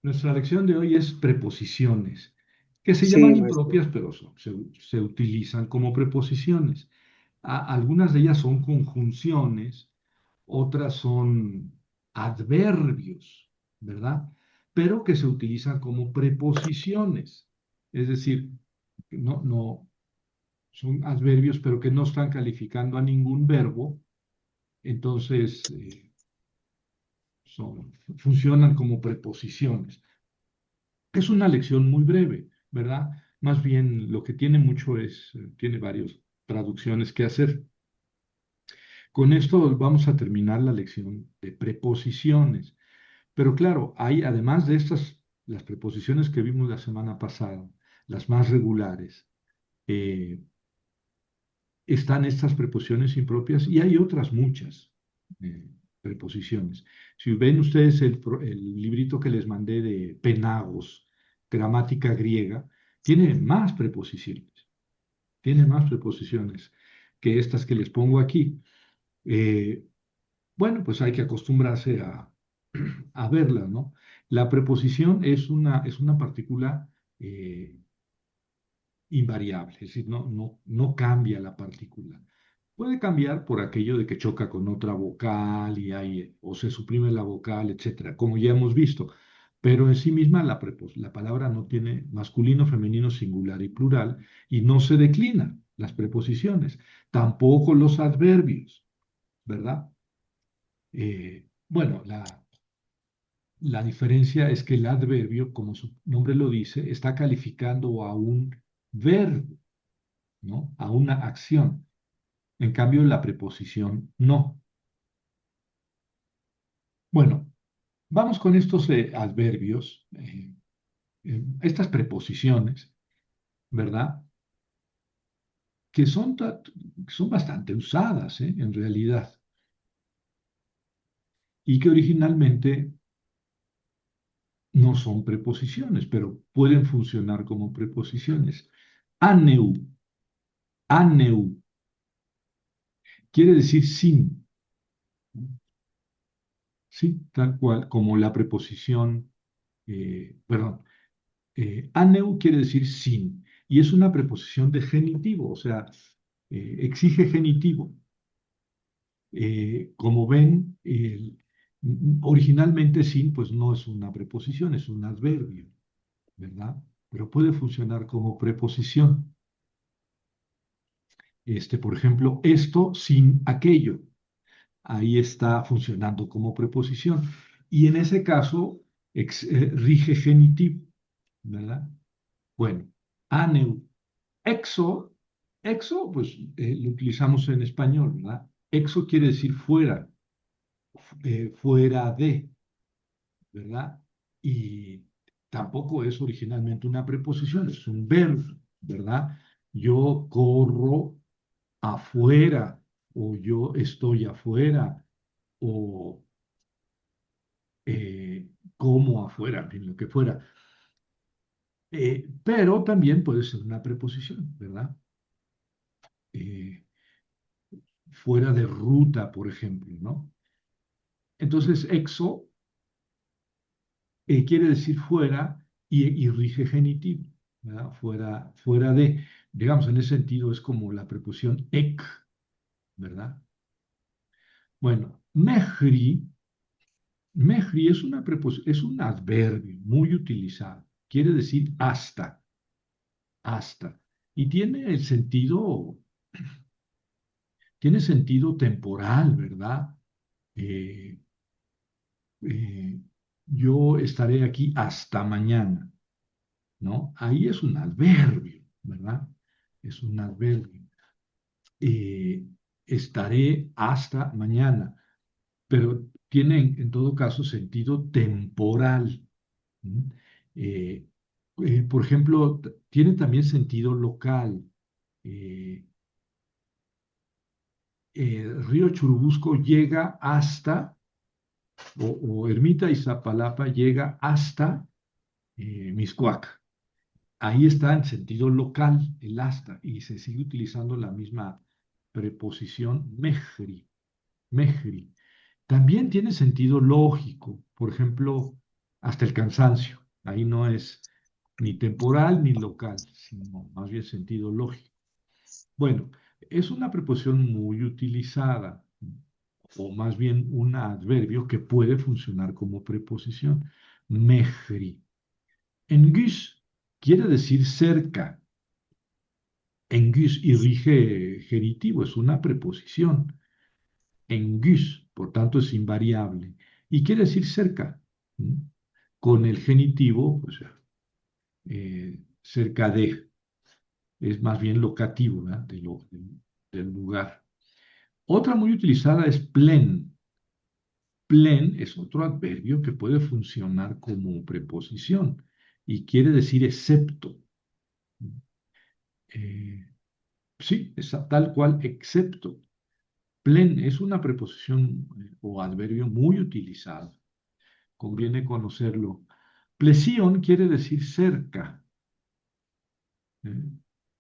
Nuestra lección de hoy es preposiciones, que se llaman Sí, maestro. impropias, pero se utilizan como preposiciones. Algunas de ellas son conjunciones, otras son adverbios, ¿verdad? Pero que se utilizan como preposiciones. Es decir, no son adverbios, pero que no están calificando a ningún verbo, entonces funcionan como preposiciones. Es una lección muy breve, ¿verdad? Más bien lo que tiene mucho tiene varias traducciones que hacer. Con esto vamos a terminar la lección de preposiciones. Pero claro, hay además de estas, las preposiciones que vimos la semana pasada, las más regulares, eh, están estas preposiciones impropias y hay otras muchas preposiciones. Si ven ustedes el librito que les mandé de Penagos, gramática griega, tiene más preposiciones, tiene más preposiciones que estas que les pongo aquí. Eh, bueno, pues hay que acostumbrarse a verlas, ¿no? La preposición es una partícula eh, invariable, es decir, no cambia la partícula. Puede cambiar por aquello de que choca con otra vocal o se suprime la vocal, etcétera, como ya hemos visto. Pero en sí misma la palabra no tiene masculino, femenino, singular y plural y no se declinan las preposiciones, tampoco los adverbios, ¿verdad? Bueno, la diferencia es que el adverbio, como su nombre lo dice, está calificando a un verbo, ¿no? A una acción. En cambio, la preposición no. Bueno, vamos con estos adverbios, estas preposiciones, ¿verdad? Que son bastante usadas, en realidad, y que originalmente no son preposiciones, pero pueden funcionar como preposiciones. Aneu, aneu, quiere decir sin, sí, tal cual, como la preposición, perdón, aneu quiere decir sin, y es una preposición de genitivo, o sea, exige genitivo. Como ven, originalmente sin, pues no es una preposición, es un adverbio, ¿verdad? Pero puede funcionar como preposición. Por ejemplo, esto sin aquello, ahí está funcionando como preposición. Y en ese caso, rige genitivo, ¿verdad? Bueno, aneu, exo, exo, pues lo utilizamos en español, ¿verdad? Exo quiere decir fuera, fuera de, ¿verdad? Y tampoco es originalmente una preposición, es un verbo, ¿verdad? Yo corro afuera, o yo estoy afuera, o como afuera, en fin, lo que fuera. Pero también puede ser una preposición, ¿verdad? Eh, fuera de ruta, por ejemplo, ¿no? Entonces, exo quiere decir fuera y rige genitivo, ¿verdad? Fuera de, digamos, en ese sentido es como la preposición ek, ¿verdad? Bueno, mehri es un adverbio muy utilizado, quiere decir hasta, y tiene sentido temporal, ¿verdad? Eh, eh, yo estaré aquí hasta mañana, ¿no? Ahí es un adverbio, ¿verdad? Es un adverbio. Eh, estaré hasta mañana, pero tiene en todo caso sentido temporal. ¿Mm? Eh, por ejemplo, tiene también sentido local. Eh, Río Churubusco llega hasta, o Ermita Iztapalapa llega hasta Miscuac. Ahí está en sentido local el hasta y se sigue utilizando la misma preposición mejri. También tiene sentido lógico. Por ejemplo, hasta el cansancio. Ahí no es ni temporal ni local, sino más bien sentido lógico. Bueno, es una preposición muy utilizada, o más bien un adverbio que puede funcionar como preposición. Mehri. Engüs quiere decir cerca. Engüs y rige genitivo, es una preposición. Engüs, por tanto, es invariable. Y quiere decir cerca. ¿Mm? Con el genitivo, pues, cerca de, es más bien locativo, ¿verdad? Del lugar. Otra muy utilizada es plen. Plen es otro adverbio que puede funcionar como preposición y quiere decir excepto. Eh, sí, es tal cual, excepto. Plen es una preposición o adverbio muy utilizado. Conviene conocerlo. Plesion quiere decir cerca. ¿Eh?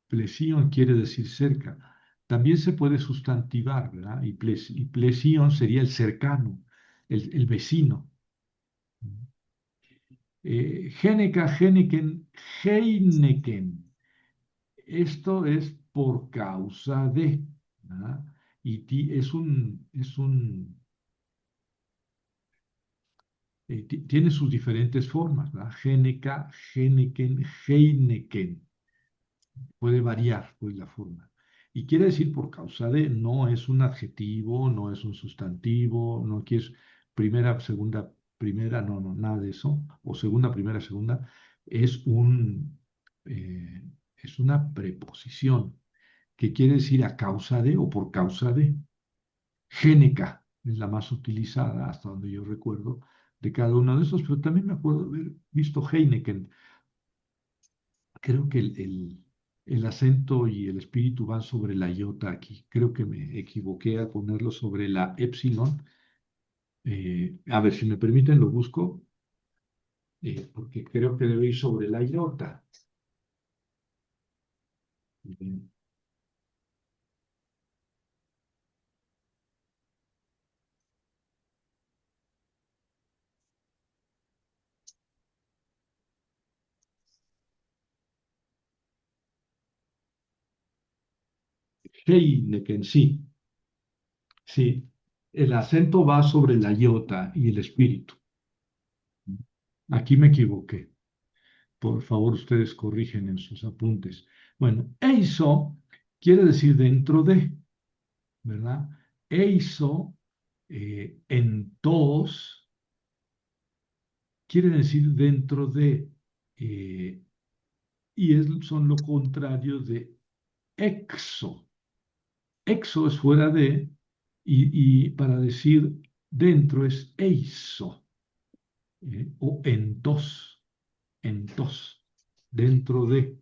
Plesion quiere decir cerca. También se puede sustantivar, ¿verdad? Y plesion sería el cercano, el vecino. Géneca, Heineken, Heineken. Esto es por causa de, ¿verdad? Y tiene sus diferentes formas, ¿verdad? Géneca, Heineken, Heineken. Puede variar, pues, la forma. Y quiere decir por causa de, no es un adjetivo, no es un sustantivo, no quieres primera, segunda, primera, no, no, nada de eso, o segunda, primera, segunda, es eh, es una preposición que quiere decir a causa de o por causa de. Géneca es la más utilizada, hasta donde yo recuerdo, de cada uno de esos, pero también me acuerdo haber visto Heineken. Creo que el acento y el espíritu van sobre la iota aquí. Creo que me equivoqué al ponerlo sobre la epsilon. A ver, si me permiten, lo busco, porque creo que debe ir sobre la iota. Heineken, sí, sí. El acento va sobre la iota y el espíritu. Aquí me equivoqué. Por favor, ustedes corrigen en sus apuntes. Bueno, eiso quiere decir dentro de, ¿verdad? Eiso, entos, quiere decir dentro de, eh, son lo contrario de exo. Exo es fuera de, y para decir dentro es eiso, o entos, dentro de.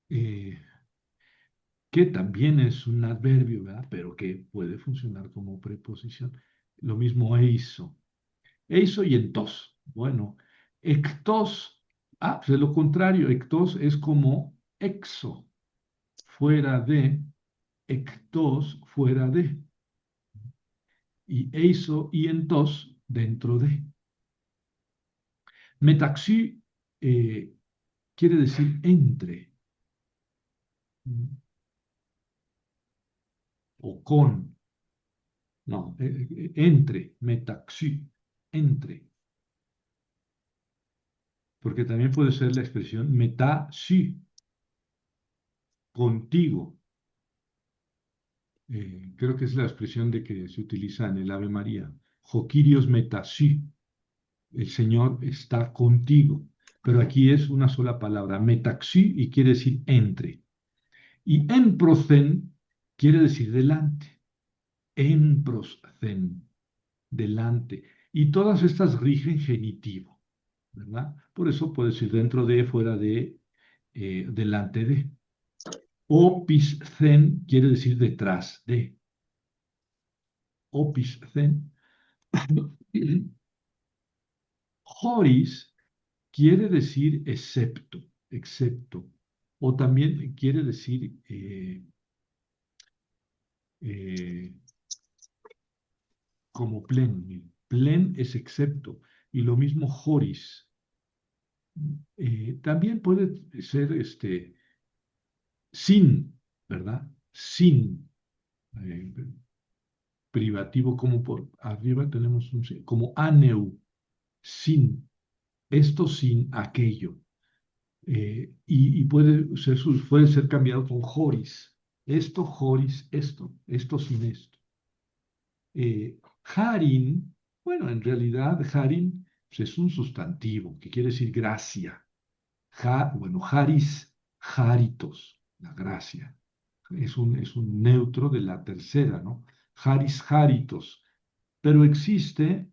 eh, que también es un adverbio, ¿verdad? Pero que puede funcionar como preposición. Lo mismo eiso. Eiso y entos. Bueno, ectos, pues es lo contrario. Ectos es como exo, fuera de, ectos, fuera de. Y eiso y entos, dentro de. Metaxi quiere decir entre, o con. No, entre, metaxi, entre. Porque también puede ser la expresión meta sí, contigo. Creo que es la expresión de que se utiliza en el Ave María. Jokirios meta sí, el Señor está contigo. Pero aquí es una sola palabra, metaxi, y quiere decir entre. Y enprocen quiere decir delante. Enprocen, delante. Y todas estas rigen genitivo, ¿verdad? Por eso puede decir dentro de, fuera de, delante de. Opis-zen quiere decir detrás de. Opis-zen. Horis quiere decir excepto, excepto. O también quiere decir eh, como plen. Plen es excepto. y lo mismo Joris. También puede ser sin, ¿verdad? Sin, eh, privativo, como por arriba tenemos un sin, como aneu, sin, esto sin aquello. Y puede ser cambiado con Joris. Esto, Joris, esto sin esto. Harin, bueno, en realidad Harin pues, es un sustantivo que quiere decir gracia. Bueno, Haris, Haritos, la gracia. Es un neutro de la tercera, ¿no? Haris, Haritos. Pero existe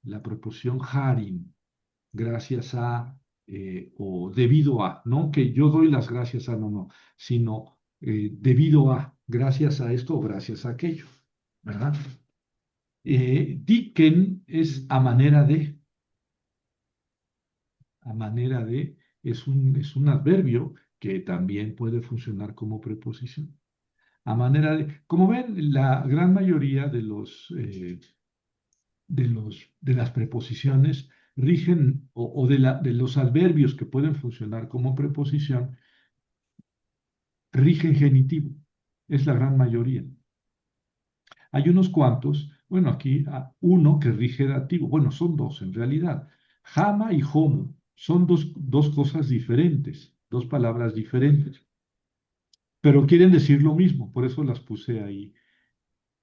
la preposición Harin, gracias a o debido a, no que yo doy las gracias a, no, no, sino debido a, gracias a esto o gracias a aquello, ¿verdad? Dicken es a manera de, es un adverbio que también puede funcionar como preposición. Como ven, la gran mayoría de las preposiciones rigen, o de los adverbios que pueden funcionar como preposición, rigen genitivo. Es la gran mayoría. Hay unos cuantos, bueno, aquí uno que rige dativo. Bueno, son dos en realidad. Jama y homo son dos cosas diferentes, dos palabras diferentes, pero quieren decir lo mismo, por eso las puse ahí.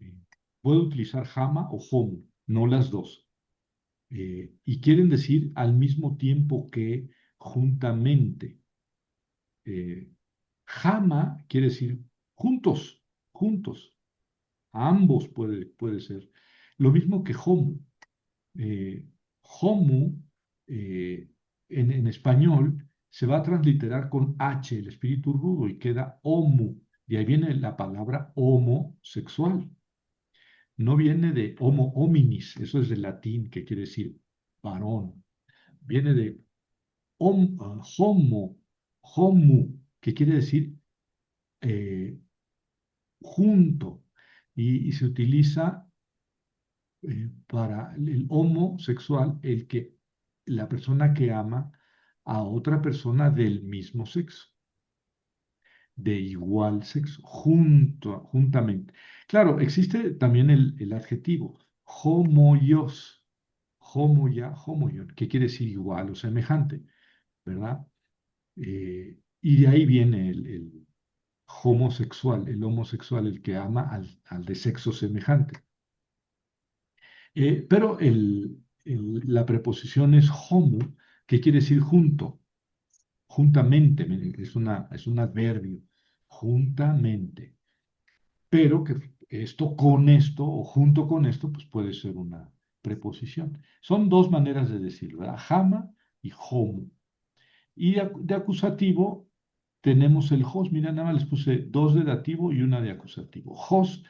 Eh, Puedo utilizar jama o homo, no las dos. Y quieren decir al mismo tiempo que juntamente. Eh, Jama quiere decir juntos, juntos. Ambos puede ser. Lo mismo que homo. Homo, eh, en español, se va a transliterar con H, el espíritu rudo, y queda homo. De ahí viene la palabra homosexual. No viene de homo hominis, eso es del latín, que quiere decir varón. Viene de homo, homo, que quiere decir eh, junto, y se utiliza para el homosexual, la persona que ama a otra persona del mismo sexo, de igual sexo, juntamente. Claro, existe también el adjetivo homoios, homoia, homoion, que quiere decir igual o semejante, ¿verdad? Y de ahí viene el homosexual, el que ama al de sexo semejante. Pero la preposición es homo, que quiere decir junto, juntamente, es un adverbio, juntamente. Pero que esto con esto o junto con esto, pues puede ser una preposición. Son dos maneras de decirlo, ¿verdad? Jama y homo. Y de acusativo tenemos el hos. Mira, nada más les puse dos de dativo y una de acusativo. Hos,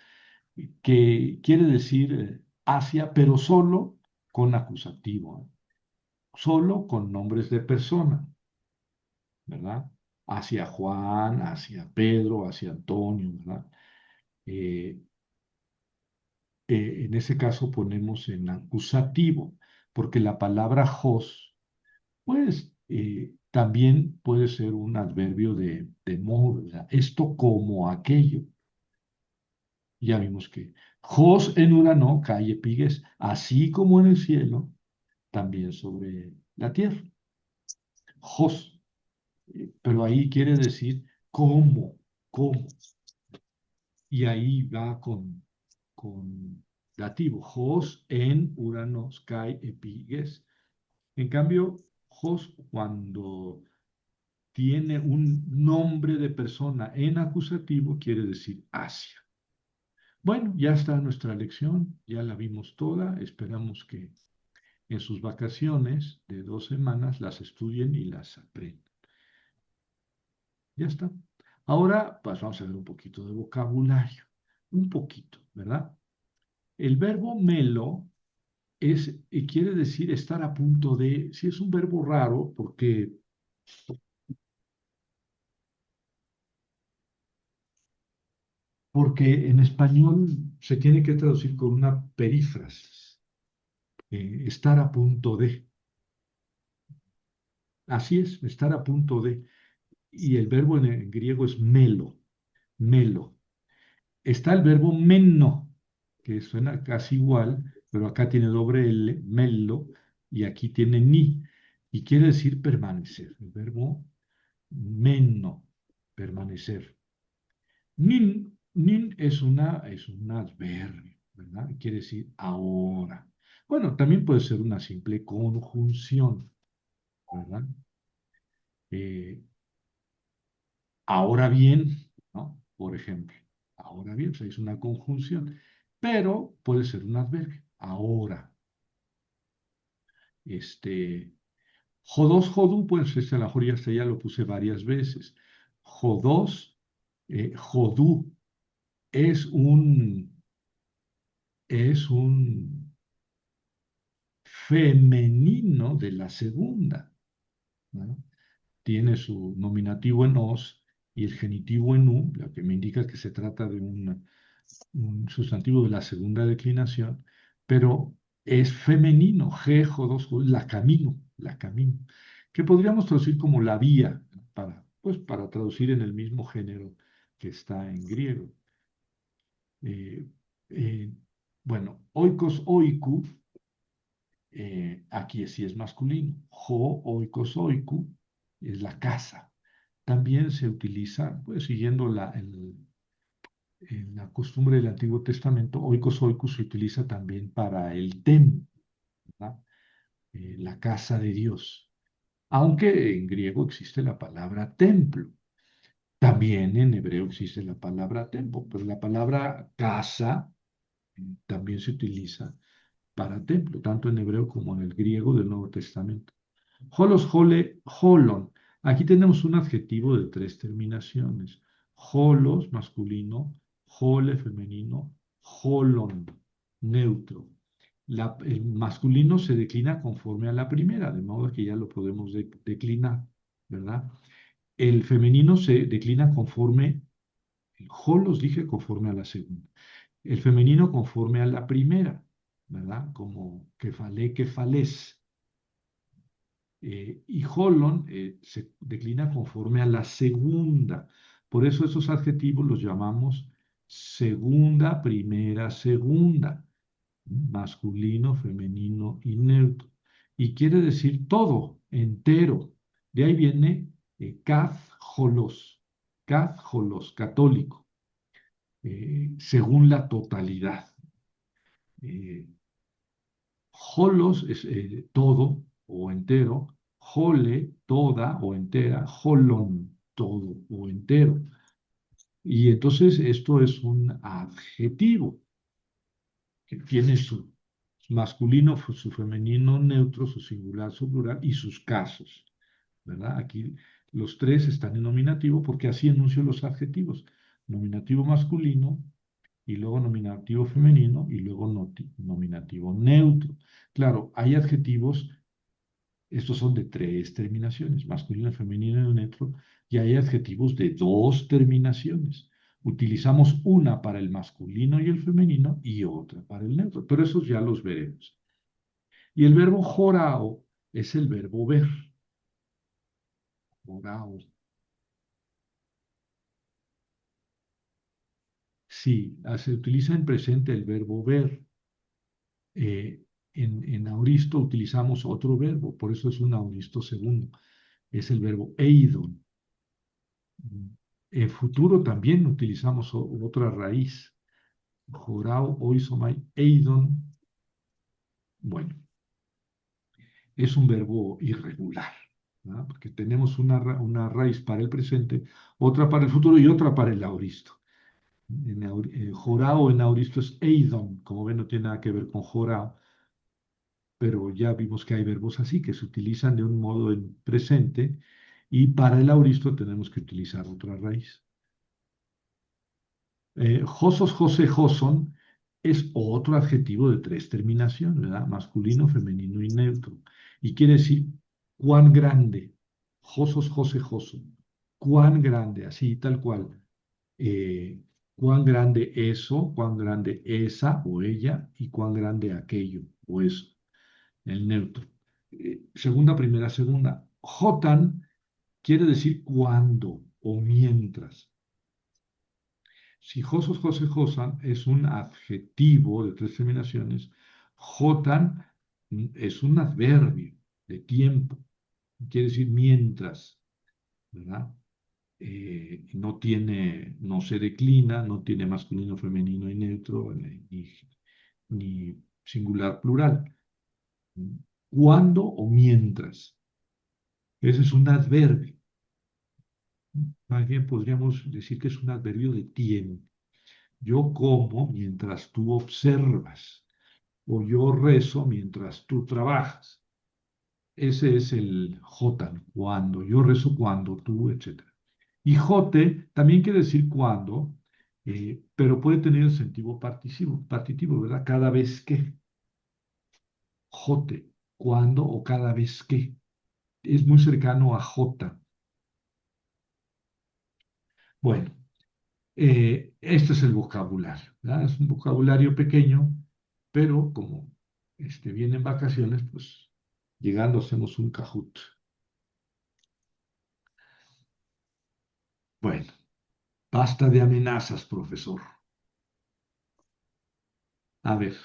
que quiere decir hacia, pero solo con acusativo, solo con nombres de persona, ¿verdad? Hacia Juan, hacia Pedro, hacia Antonio, ¿verdad? Eh, en ese caso ponemos en acusativo, porque la palabra hos, pues, también puede ser un adverbio de modo, ¿verdad? Esto como aquello. Ya vimos que Jos en Urano cae pigues, así como en el cielo, también sobre la tierra. Jos, pero ahí quiere decir cómo, cómo. Y ahí va con dativo. Jos en Uranos cae epigues. En cambio, Jos, cuando tiene un nombre de persona en acusativo, quiere decir hacia. Bueno, ya está nuestra lección, ya la vimos toda. Esperamos que en sus vacaciones de 2 semanas las estudien y las aprendan. Ya está. Ahora, pues vamos a ver un poquito de vocabulario. Un poquito, ¿verdad? El verbo melo quiere decir estar a punto de. Sí, es un verbo raro porque en español se tiene que traducir con una perífrasis. estar a punto de. Así es, estar a punto de. Y el verbo en griego es melo, melo. Está el verbo menno, que suena casi igual, pero acá tiene doble L, mello, y aquí tiene ni, y quiere decir permanecer. El verbo menno, permanecer. Nin es un adverbio, ¿verdad? Quiere decir ahora. Bueno, también puede ser una simple conjunción, ¿verdad? Eh, ahora bien, ¿no? Por ejemplo, ahora bien, o sea, es una conjunción, pero puede ser un adverbio. Ahora, este, jodos, jodú, pues a lo mejor ya lo puse varias veces. Jodos, jodú, es un femenino de la segunda, ¿no? Tiene su nominativo en os y el genitivo en u, lo que me indica que se trata de un sustantivo de la segunda declinación, pero es femenino, jejo, dos, la camino, que podríamos traducir como la vía, pues, para traducir en el mismo género que está en griego. Eh, eh, bueno, oikos, oiku, aquí sí es masculino. Oikos, oiku, es la casa. También se utiliza, pues siguiendo en la costumbre del Antiguo Testamento, oikos oikos se utiliza también para el templo, ¿verdad? La casa de Dios. Aunque en griego existe la palabra templo. También en hebreo existe la palabra templo, pero la palabra casa también se utiliza para templo, tanto en hebreo como en el griego del Nuevo Testamento. Holos, jole, holon. Aquí tenemos un adjetivo de tres terminaciones. Holos, masculino, jole, femenino, holon, neutro. El masculino se declina conforme a la primera, de modo que ya lo podemos declinar, ¿verdad? El femenino se declina conforme, el holos dije conforme a la segunda. El femenino conforme a la primera, ¿verdad? Como kefale, kefales. Y Holon se declina conforme a la segunda. Por eso esos adjetivos los llamamos segunda, primera, segunda, masculino, femenino y neutro. Y quiere decir todo, entero. De ahí viene kaz holos, católico, según la totalidad. Eh, Holos es todo o entero, hole, toda o entera, holon, todo o entero. Y entonces esto es un adjetivo que tiene su masculino, su femenino neutro, su singular, su plural y sus casos, ¿verdad? Aquí los tres están en nominativo porque así enuncio los adjetivos. Nominativo masculino, y luego nominativo femenino y luego nominativo neutro. Claro, hay adjetivos, estos son de tres terminaciones, masculino, femenino y neutro, y hay adjetivos de dos terminaciones. Utilizamos una para el masculino y el femenino y otra para el neutro, pero esos ya los veremos. Y el verbo jorao es el verbo ver. Jorao. Sí, se utiliza en presente el verbo ver. eh, en auristo utilizamos otro verbo, por eso es un auristo segundo, es el verbo eidon. En futuro también utilizamos otra raíz, jorao, oisomai, eidon. Bueno, es un verbo irregular, ¿no? Porque tenemos una raíz para el presente, otra para el futuro y otra para el auristo. Jorao en auristo es eidon, como ven no tiene nada que ver con jorao, pero ya vimos que hay verbos así que se utilizan de un modo en presente y para el auristo tenemos que utilizar otra raíz. Josos, jose, joson es otro adjetivo de tres terminaciones, ¿verdad? Masculino, femenino y neutro. Y quiere decir cuán grande. Josos, jose, joson. Cuán grande, así tal cual. Eh, cuán grande eso, cuán grande esa o ella y cuán grande aquello o eso. el neutro. Segunda, primera, segunda. Jotan quiere decir cuando o mientras. Si Josos, José, Josan es un adjetivo de tres terminaciones, Jotan es un adverbio de tiempo, quiere decir mientras, ¿verdad? No se declina, no tiene masculino, femenino y neutro, ni singular, plural. ¿Cuándo o mientras? Ese es un adverbio. Más bien podríamos decir que es un adverbio de tiempo. Yo como mientras tú observas, o yo rezo mientras tú trabajas. Ese es el jotan, cuando. Yo rezo cuando tú, etcétera. Y jote también quiere decir cuando, pero puede tener el sentido partitivo, ¿verdad? Cada vez que. Jote, cuando o cada vez que. Es muy cercano a jota. Bueno, este es el vocabulario, ¿verdad? Es un vocabulario pequeño, pero como viene en vacaciones, pues llegando hacemos un cajut. Bueno, basta de amenazas, profesor. A ver,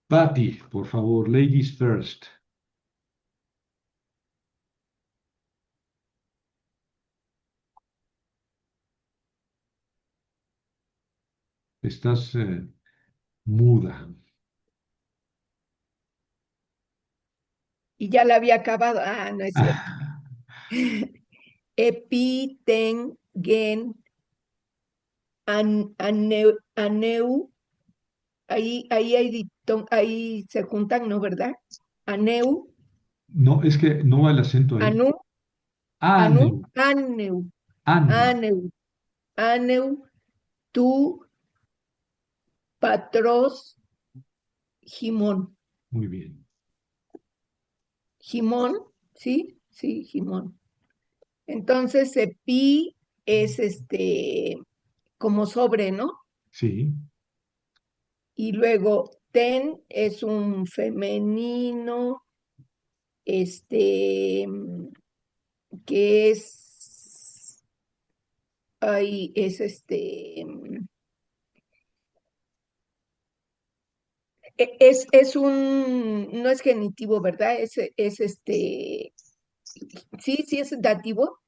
Patty, por favor, ladies first. Estás muda. Y ya la había acabado. Ah, no es cierto. Epi, ten, gen, aneu, ahí ahí se juntan, ¿no, verdad? Aneu, No, es que no va el acento ahí. anu, anu, Aneu, aneu, aneu. aneu, aneu, tu, patros, Jimón. Muy bien. Jimón, ¿sí? Sí, Jimón. Entonces, epi es como sobre, ¿no? Sí, Y luego ten es un femenino, este, que es, ahí es no es genitivo, ¿verdad? Sí, sí es dativo.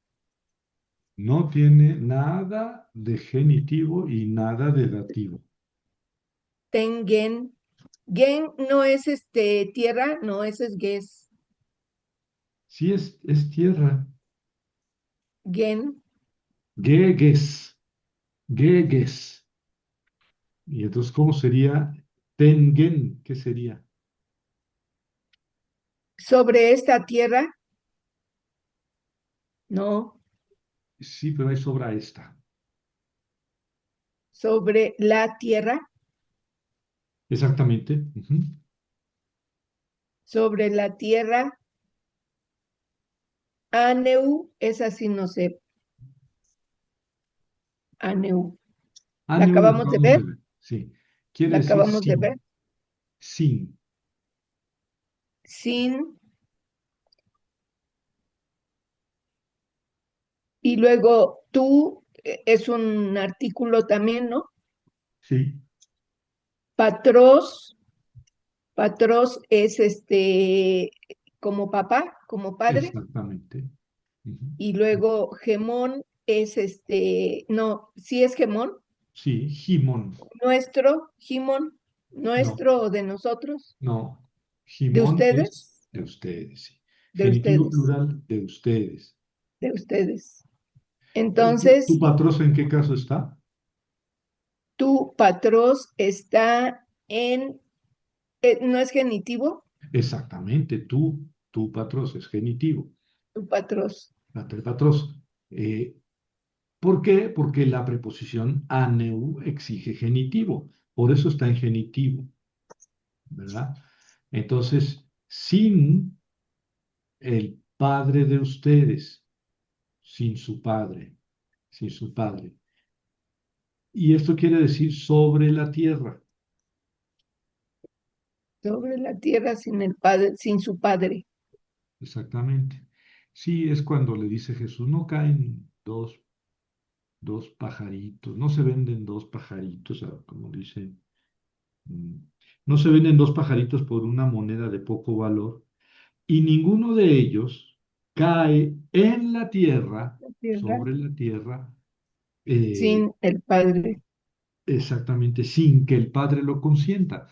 no tiene nada de genitivo y nada de dativo. Ten, gen. Gen no es tierra, no, ese es guess. Sí, es tierra. Gen, Geges, geges. Y entonces, ¿cómo sería tengen? ¿Qué sería? sobre esta tierra, no, Sí, pero ahí sobra esta. sobre la tierra, Exactamente. Ujú. sobre la tierra, aneu, esa sí no sé, aneu. La Aneu lo acabamos de acabamos ver, de ver. Sí. Quiere la decir acabamos de ver, sin. Sin. sin, y luego tú es un artículo también, ¿no? Sí, Patros, patros es como papá, como padre, exactamente. Ujú. y luego gemón es no, sí es gemón, Sí, Jimón. nuestro, gimón, No, nuestro o de nosotros, no. de Jimón es ustedes, de ustedes, sí. de Genitivo ustedes, plural de ustedes. de ustedes. ¿Tu Entonces, patroso en qué caso está? tu patros está no es genitivo, Exactamente, tu patroso es genitivo. tu patros. El patroso. Eh, ¿Por qué? Porque la preposición aneu exige genitivo. Por eso está en genitivo, ¿verdad? Entonces, sin el padre de ustedes, sin su padre, sin su padre. Y esto quiere decir sobre la tierra. sobre la tierra sin el padre, sin su padre. Exactamente. Sí, es cuando le dice Jesús, no caen dos pajaritos, no se venden dos pajaritos, como dicen, mm, no se venden dos pajaritos por una moneda de poco valor, y ninguno de ellos cae en la tierra, La tierra sobre la tierra, eh, sin el padre, exactamente, sin que el Padre lo consienta,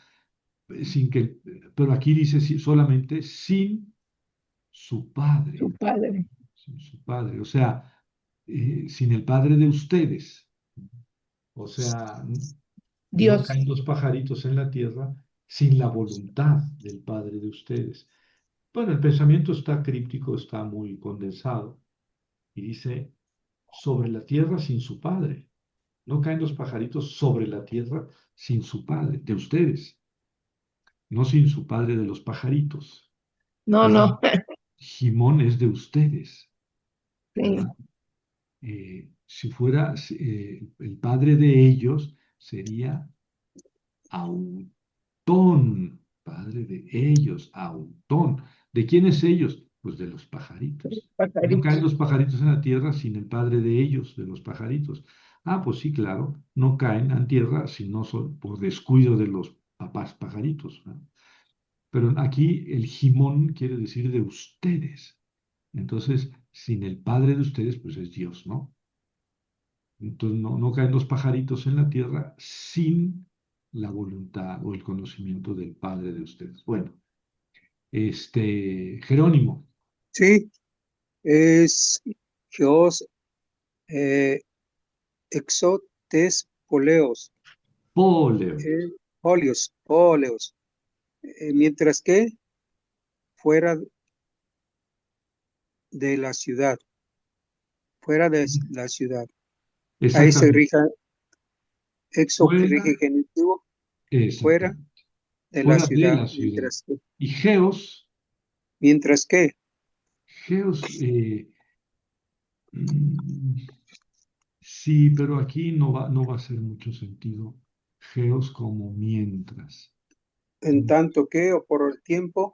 sin que, pero aquí dice solamente sin su su Padre, padre. sin su Padre, o sea, sin el Padre de ustedes. O sea, no Dios. caen dos pajaritos en la tierra sin la voluntad del Padre de ustedes. Bueno, el pensamiento está críptico, está muy condensado y dice, sobre la tierra sin su Padre. No caen los pajaritos sobre la tierra sin su Padre, de ustedes, no sin su Padre de los pajaritos. No, El no. Jimón es de ustedes, ¿verdad? Sí, Si fuera el padre de ellos, sería Autón, padre de ellos, Autón. ¿De quiénes ellos? Pues de los pajaritos. No caen pajarito. los pajaritos en la tierra sin el padre de ellos, de los pajaritos. Ah, pues sí, claro, no caen en tierra si no son por descuido de los papás pajaritos, ¿no? Pero aquí el Jimón quiere decir de ustedes. Entonces, sin el padre de ustedes, pues es Dios, ¿no? Entonces no caen los pajaritos en la tierra sin la voluntad o el conocimiento del Padre de ustedes. Bueno, Jerónimo, Sí, es Geos eh, exotes poleos, Poleos. óleos, mientras que fuera de la ciudad, fuera de la ciudad. Ahí se Exactamente. rija exo que Fuera, rige genitivo, fuera exactamente. de la Fuera de ciudad, la ciudad. Y Geos, mientras que, Geos, mm, sí, pero aquí no va a hacer mucho sentido. Geos como mientras. en tanto que, o por el tiempo,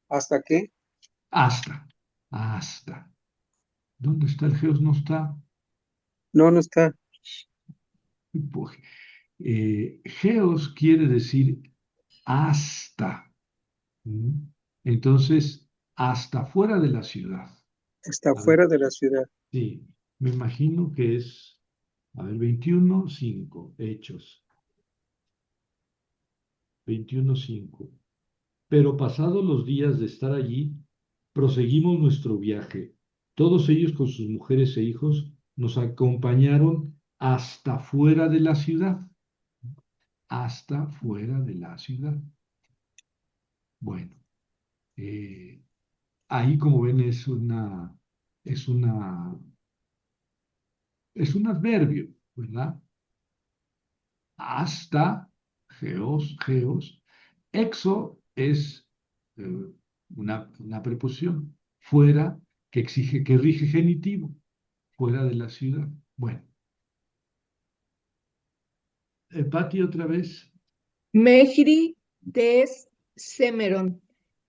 hasta que, Hasta, hasta. ¿Dónde está el Geos? No está. no está, Pues, Geos quiere decir hasta. ¿Mm? Entonces, hasta fuera de la ciudad. está A ver, fuera de la ciudad. sí, me imagino que es, a ver, 21:5 Hechos, 21:5. Pero pasados los días de estar allí, proseguimos nuestro viaje. Todos ellos con sus mujeres e hijos nos acompañaron hasta fuera de la ciudad, hasta fuera de la ciudad. Bueno, eh, ahí como ven es una, es un adverbio, ¿verdad? Hasta, geos. Exo es eh, una preposición, fuera, que exige, que rige genitivo, fuera de la ciudad. Bueno, Pati otra vez. Mejri tes semeron.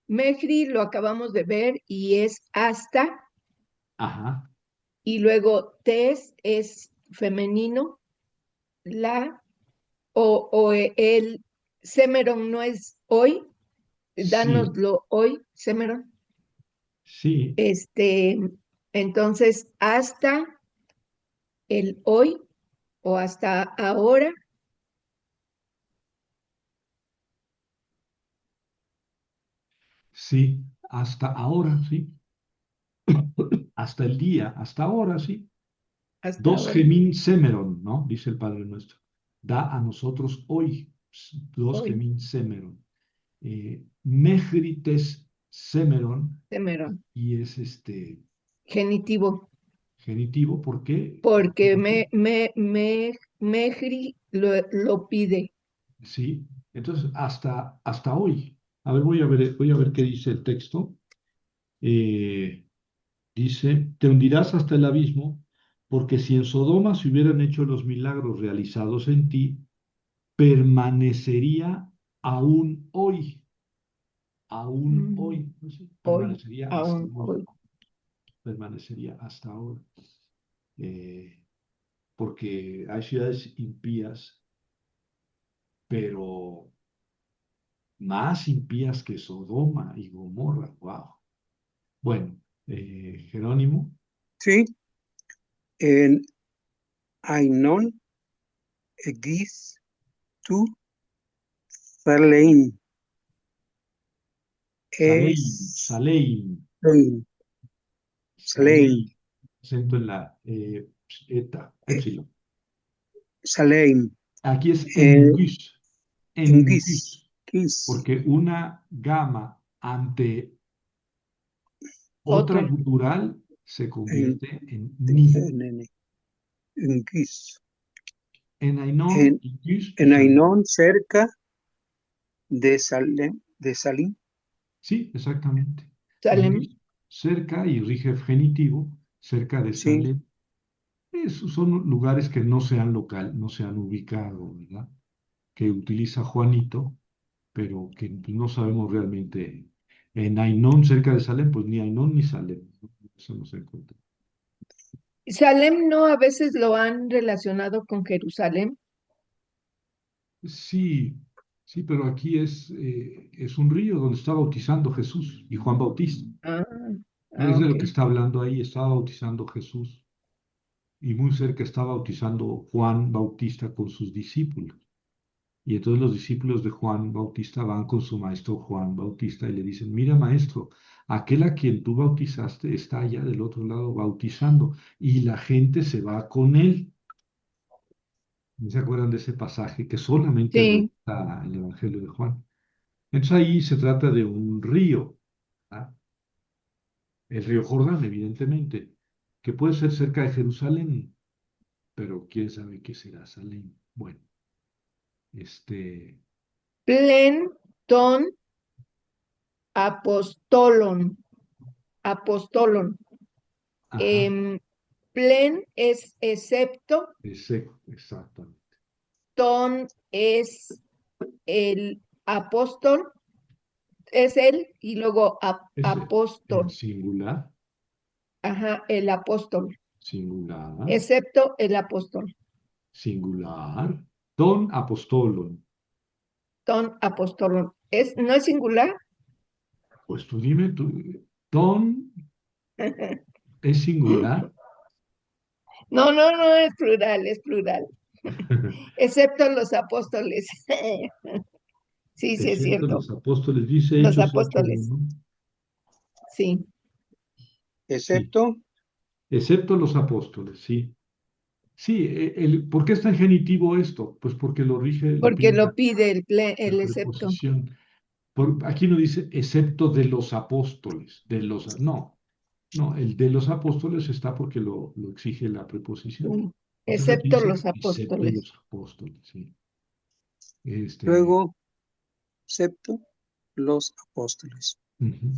Mejri lo acabamos de ver y es hasta, Ajá, y luego tes es femenino, la el semeron no es hoy, sí, dánoslo hoy, semeron. sí, Este, entonces, hasta el hoy o hasta ahora, sí, hasta ahora, sí, hasta el día, hasta ahora, sí. hasta Dos ahora, gemin semeron, ¿no? Dice el Padre nuestro. Da a nosotros hoy, dos hoy, gemin semeron. Mejrites semeron, semeron, y es genitivo, genitivo, ¿por qué? porque Mejri lo pide. Sí, entonces hasta hoy. A ver, voy a ver qué dice el texto. Eh, Dice, te hundirás hasta el abismo, porque si en Sodoma se hubieran hecho los milagros realizados en ti, permanecería aún hoy. aún hoy, pues sí, Hoy, permanecería hasta aún hoy, hoy. permanecería hasta ahora. Eh, Porque hay ciudades impías, pero más impías que Sodoma y Gomorra. Wow. Bueno, Jerónimo, Sí, en Ainon, Egis, Tu, Saleim, Saleim, Es, Saleim, Saleim, Saleim, Saleim, acento en la eta, eh, épsilon. Saleim, Aquí es eh, en Engis, gus, Kis, porque una gama ante otra Otra. gutural se en, convierte en ni. Engis, En Ainón, en, y gus y en Salem. Ainon, cerca de Salim, Sí, exactamente. Salem. Enguis, cerca y rige genitivo, cerca de sí, Salem. Esos son lugares que no se han local, no se han ubicado, ¿verdad? Que utiliza Juanito, pero que pues, no sabemos realmente. En Ainón, cerca de Salem, pues ni Ainón ni Salem, ¿no? Eso no se encuentra. Salem no a veces lo han relacionado con Jerusalén. Sí, sí, pero aquí es un río donde está bautizando Jesús y Juan Bautista. Ah, Es de ok. lo que está hablando ahí, está bautizando Jesús y muy cerca está bautizando Juan Bautista con sus discípulos. Y entonces los discípulos de Juan Bautista van con su maestro Juan Bautista y le dicen, mira maestro, aquel a quien tú bautizaste está allá del otro lado bautizando y la gente se va con él. ¿No se acuerdan de ese pasaje que solamente Sí, relata el Evangelio de Juan? Entonces ahí se trata de un río, ¿ah? El río Jordán, evidentemente, que puede ser cerca de Jerusalén, pero quién sabe qué será Salem. Bueno, este, plen ton apostolon. Apostolon. ajá, Plen es excepto, exactamente. ton es el apóstol, es él, y luego Ese, en apóstol, singular, ajá, el apóstol, singular, excepto el apóstol, singular, ton apostolon. ton apóstolon. ¿No es singular? Pues tú dime, ton es singular, No, no, no es plural, es plural, excepto los apóstoles. Sí, sí, es excepto cierto, los apóstoles, dice los Hechos 8, apóstoles, 1. sí, Sí, excepto, excepto los apóstoles, sí. Sí, ¿por qué está en genitivo esto? Pues porque lo porque pide lo pide la el excepto. preposición. Aquí no dice excepto de los apóstoles, no, no, el de los apóstoles está porque lo exige la preposición. Sí, Entonces aquí excepto dice los excepto apóstoles. los apóstoles, sí. Este, luego, excepto los apóstoles. ujú.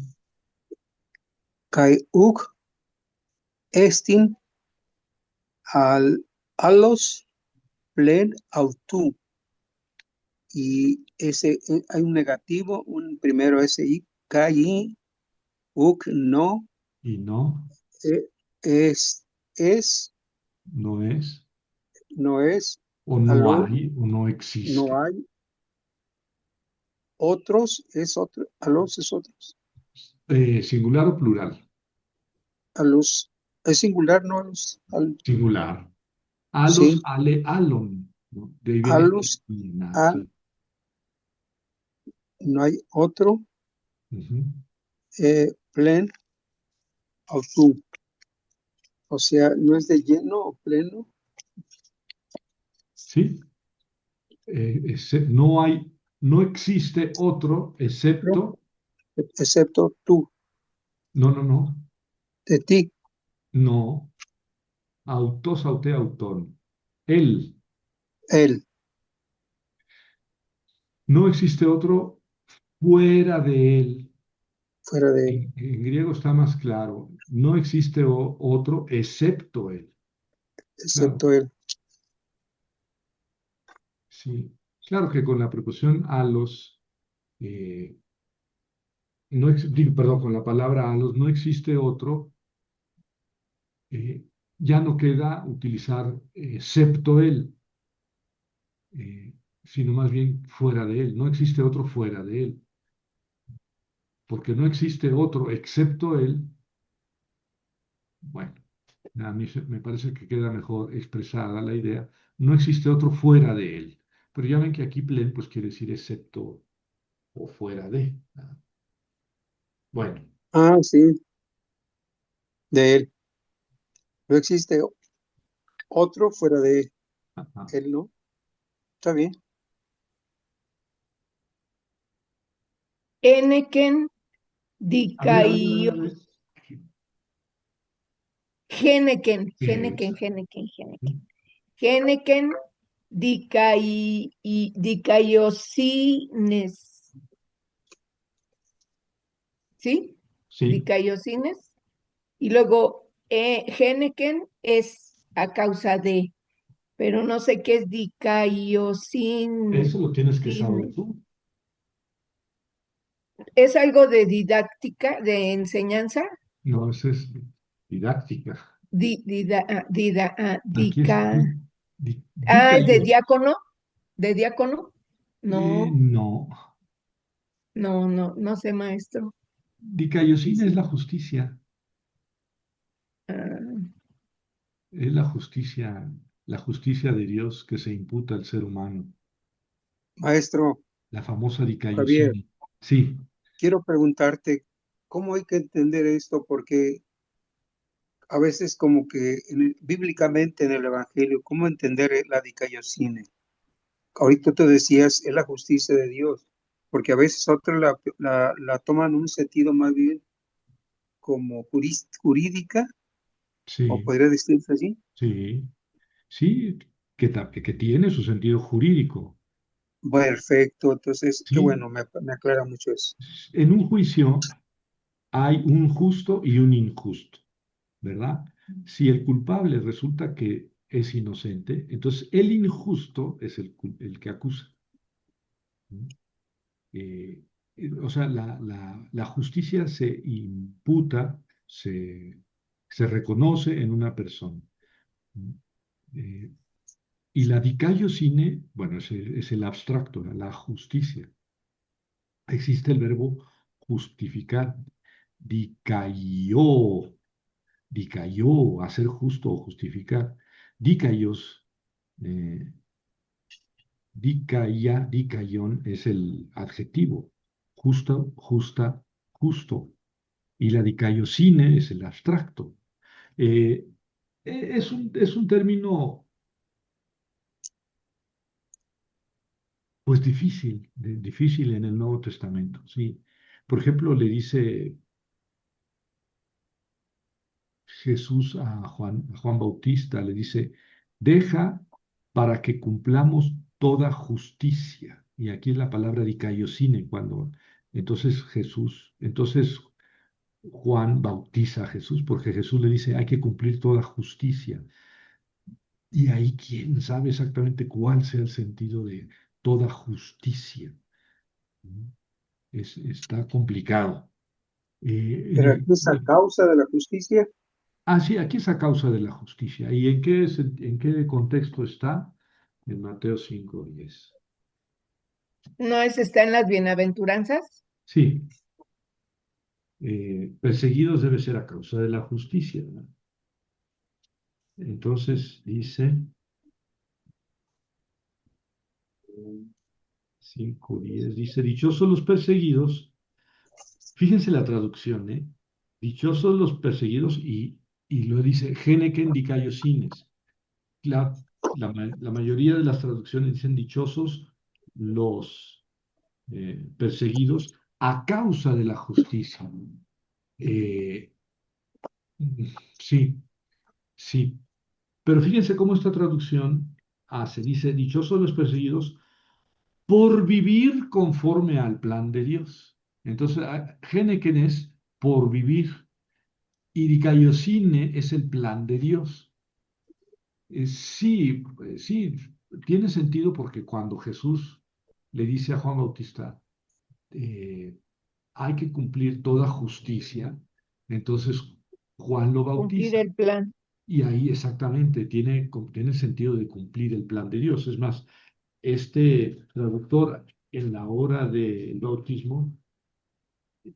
Kai uk estin al alos plen autu. Y ese hay un negativo, un primero ese i, kai uk no, Y no, eh, es, no es, no es, o no alo, hay, o no no existe. hay, otros es otro, alos es otros, Singular o plural. alos, es singular, no alos, Singular. Alos, sí, ale, alon, ¿no? De ahí viene alos, el, al, sí. no hay otro, Ujú. plen, autu, o sea, no es de lleno o pleno, ¿Sí? No hay, no existe otro pero, excepto, excepto tú, no, no, no, de ti, no, autos, aute, autón. Él, él, no existe otro fuera de él. fuera de él, En griego está más claro, no existe otro excepto él. Claro, excepto él. sí. Claro que con la preposición a los, eh, perdón, con la palabra halos, no existe otro, eh, ya no queda utilizar excepto él, eh, sino más bien fuera de él. No existe otro fuera de él, porque no existe otro excepto él. Bueno, a mí me parece que queda mejor expresada la idea. No existe otro fuera de él. Pero ya ven que aquí plen pues quiere decir excepto o fuera de. ¿Verdad? Bueno, Ah, sí, de él. No existe otro fuera de ajá. él, ¿no? Está bien. Eneken A dikaio, ver, geneken, geneken, eso. geneken, geneken. Geneken dicaiosines, ¿sí? Sí, Dicaiosines. Y luego, geneken es a causa de, pero no sé qué es dicaiosines. eso lo tienes que saber tú. ¿Es algo de didáctica, de enseñanza? No, eso es didáctica. Aquí es ¿Es de dicayos. diácono? ¿De diácono? No, No, no, no, no sé, maestro. dicayosina es Ah, es la justicia de Dios que se imputa al ser humano, Maestro la famosa Javier, dicayosina. Sí, quiero preguntarte, ¿cómo hay que entender esto? Porque a veces como que bíblicamente en el Evangelio, ¿cómo entender la dicayosine? Ahorita tú decías, es la justicia de Dios, porque a veces otros la toman en un sentido más bien como jurídica, o sí, podría decirse así. sí, sí, que tiene su sentido jurídico. Perfecto, entonces, qué Sí, bueno, me aclara mucho eso. en un juicio hay un justo y un injusto, ¿verdad? Si el culpable resulta que es inocente, entonces el injusto es el que acusa. ¿No? Eh, o sea, la justicia se imputa, se reconoce en una persona. ¿No? Eh, y la dicayo sine, bueno, es el abstracto, la justicia. Existe el verbo justificar, dicayó, dicayó, hacer justo o justificar. Dicayos, eh, dicaya, dicayón es el adjetivo, justo, justa, justo. Y la dicayosine es el abstracto. Eh, es un término, pues difícil, difícil en el Nuevo Testamento, ¿sí? Por ejemplo, le dice Jesús a Juan Bautista, le dice, deja para que cumplamos toda justicia. Y aquí es la palabra dikaiosine, cuando entonces Juan bautiza a Jesús, porque Jesús le dice, hay que cumplir toda justicia. Y ahí quién sabe exactamente cuál sea el sentido de toda justicia. ¿No? Está complicado. Pero aquí es a causa de la justicia. Sí, aquí es a causa de la justicia. ¿Y en qué contexto está? En Mateo 5:10. ¿no es está en las bienaventuranzas? Sí, perseguidos debe ser a causa de la justicia, ¿no? Entonces dice 5:10, dice, dichosos los perseguidos. Fíjense la traducción, ¿eh? Dichosos los perseguidos y lo dice Geneken dikaiosines. La, la mayoría de las traducciones dicen dichosos los perseguidos a causa de la justicia. Eh, sí, sí. Pero fíjense cómo esta traducción hace. Dice, dichosos los perseguidos por vivir conforme al plan de Dios. Entonces, Geneken es por vivir. Y Dikaiosine es el plan de Dios. Sí, sí, tiene sentido porque cuando Jesús le dice a Juan Bautista, eh, hay que cumplir toda justicia. Entonces Juan lo Cumplir bautiza. el plan. Y ahí exactamente tiene sentido de cumplir el plan de Dios. Es más, este traductor en la hora del bautismo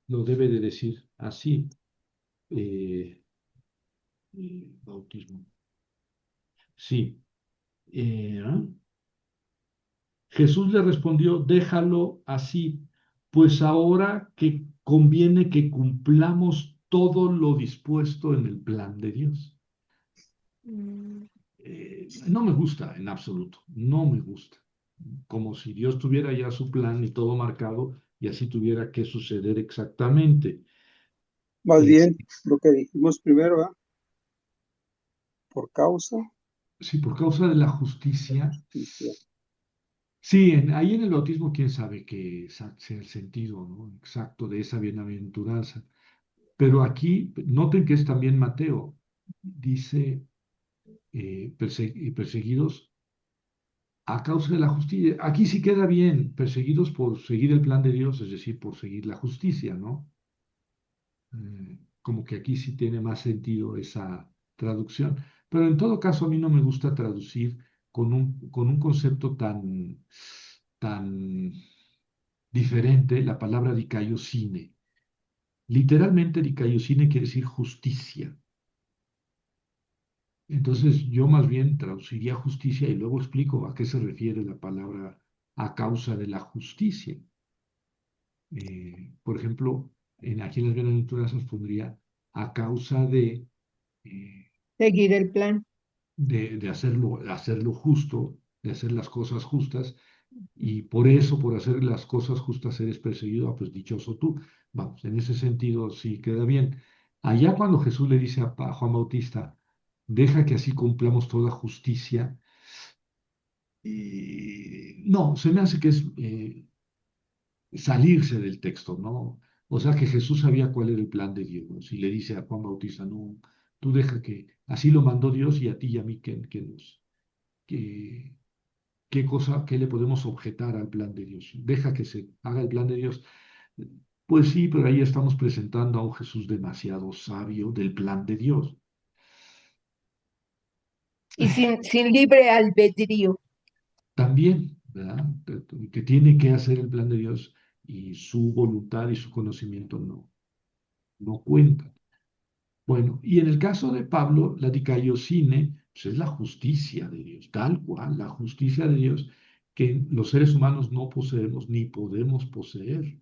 lo debe de decir así. eh, Bautismo. Sí. ¿Ah? Jesús le respondió, déjalo así, pues ahora que conviene que cumplamos todo lo dispuesto en el plan de Dios. Mm. No me gusta en absoluto, no me gusta. Como si Dios tuviera ya su plan y todo marcado y así tuviera que suceder exactamente. Más Eh, bien, lo que dijimos primero, ¿ah? Por causa, sí, por causa de la justicia. justicia. Sí, ahí en el bautismo, quién sabe qué sea el sentido, ¿no? Exacto de esa bienaventuranza. Pero aquí, noten que es también Mateo, dice, perseguidos a causa de la justicia. Aquí sí queda bien, perseguidos por seguir el plan de Dios, es decir, por seguir la justicia, ¿no? Como que aquí sí tiene más sentido esa traducción. Pero en todo caso, a mí no me gusta traducir con un concepto tan diferente la palabra dikaiosine. Literalmente, dikaiosine quiere decir justicia. Entonces, yo más bien traduciría justicia y luego explico a qué se refiere la palabra a causa de la justicia. Por ejemplo, aquí en las bienaventuranzas pondría a causa eh, Seguir el plan. de hacerlo justo, de hacer las cosas justas, y por eso, por hacer las cosas justas, eres perseguido, pues dichoso tú. Vamos, en ese sentido sí queda bien. Allá cuando Jesús le dice a Juan Bautista, deja que así cumplamos toda justicia, no, se me hace que es salirse del texto, ¿no? O sea que Jesús sabía cuál era el plan de Dios y le dice a Juan Bautista, no, tú deja que así lo mandó Dios y a ti y a mí que, qué le podemos objetar al plan de Dios. Deja que se haga el plan de Dios. Pues sí, pero ahí estamos presentando a un Jesús demasiado sabio del plan de Dios. Y sin libre albedrío. También, ¿verdad? Que tiene que hacer el plan de Dios y su voluntad y su conocimiento no cuentan. Bueno, y en el caso de Pablo, la dikaiosine pues es la justicia de Dios, tal cual, la justicia de Dios que los seres humanos no poseemos ni podemos poseer.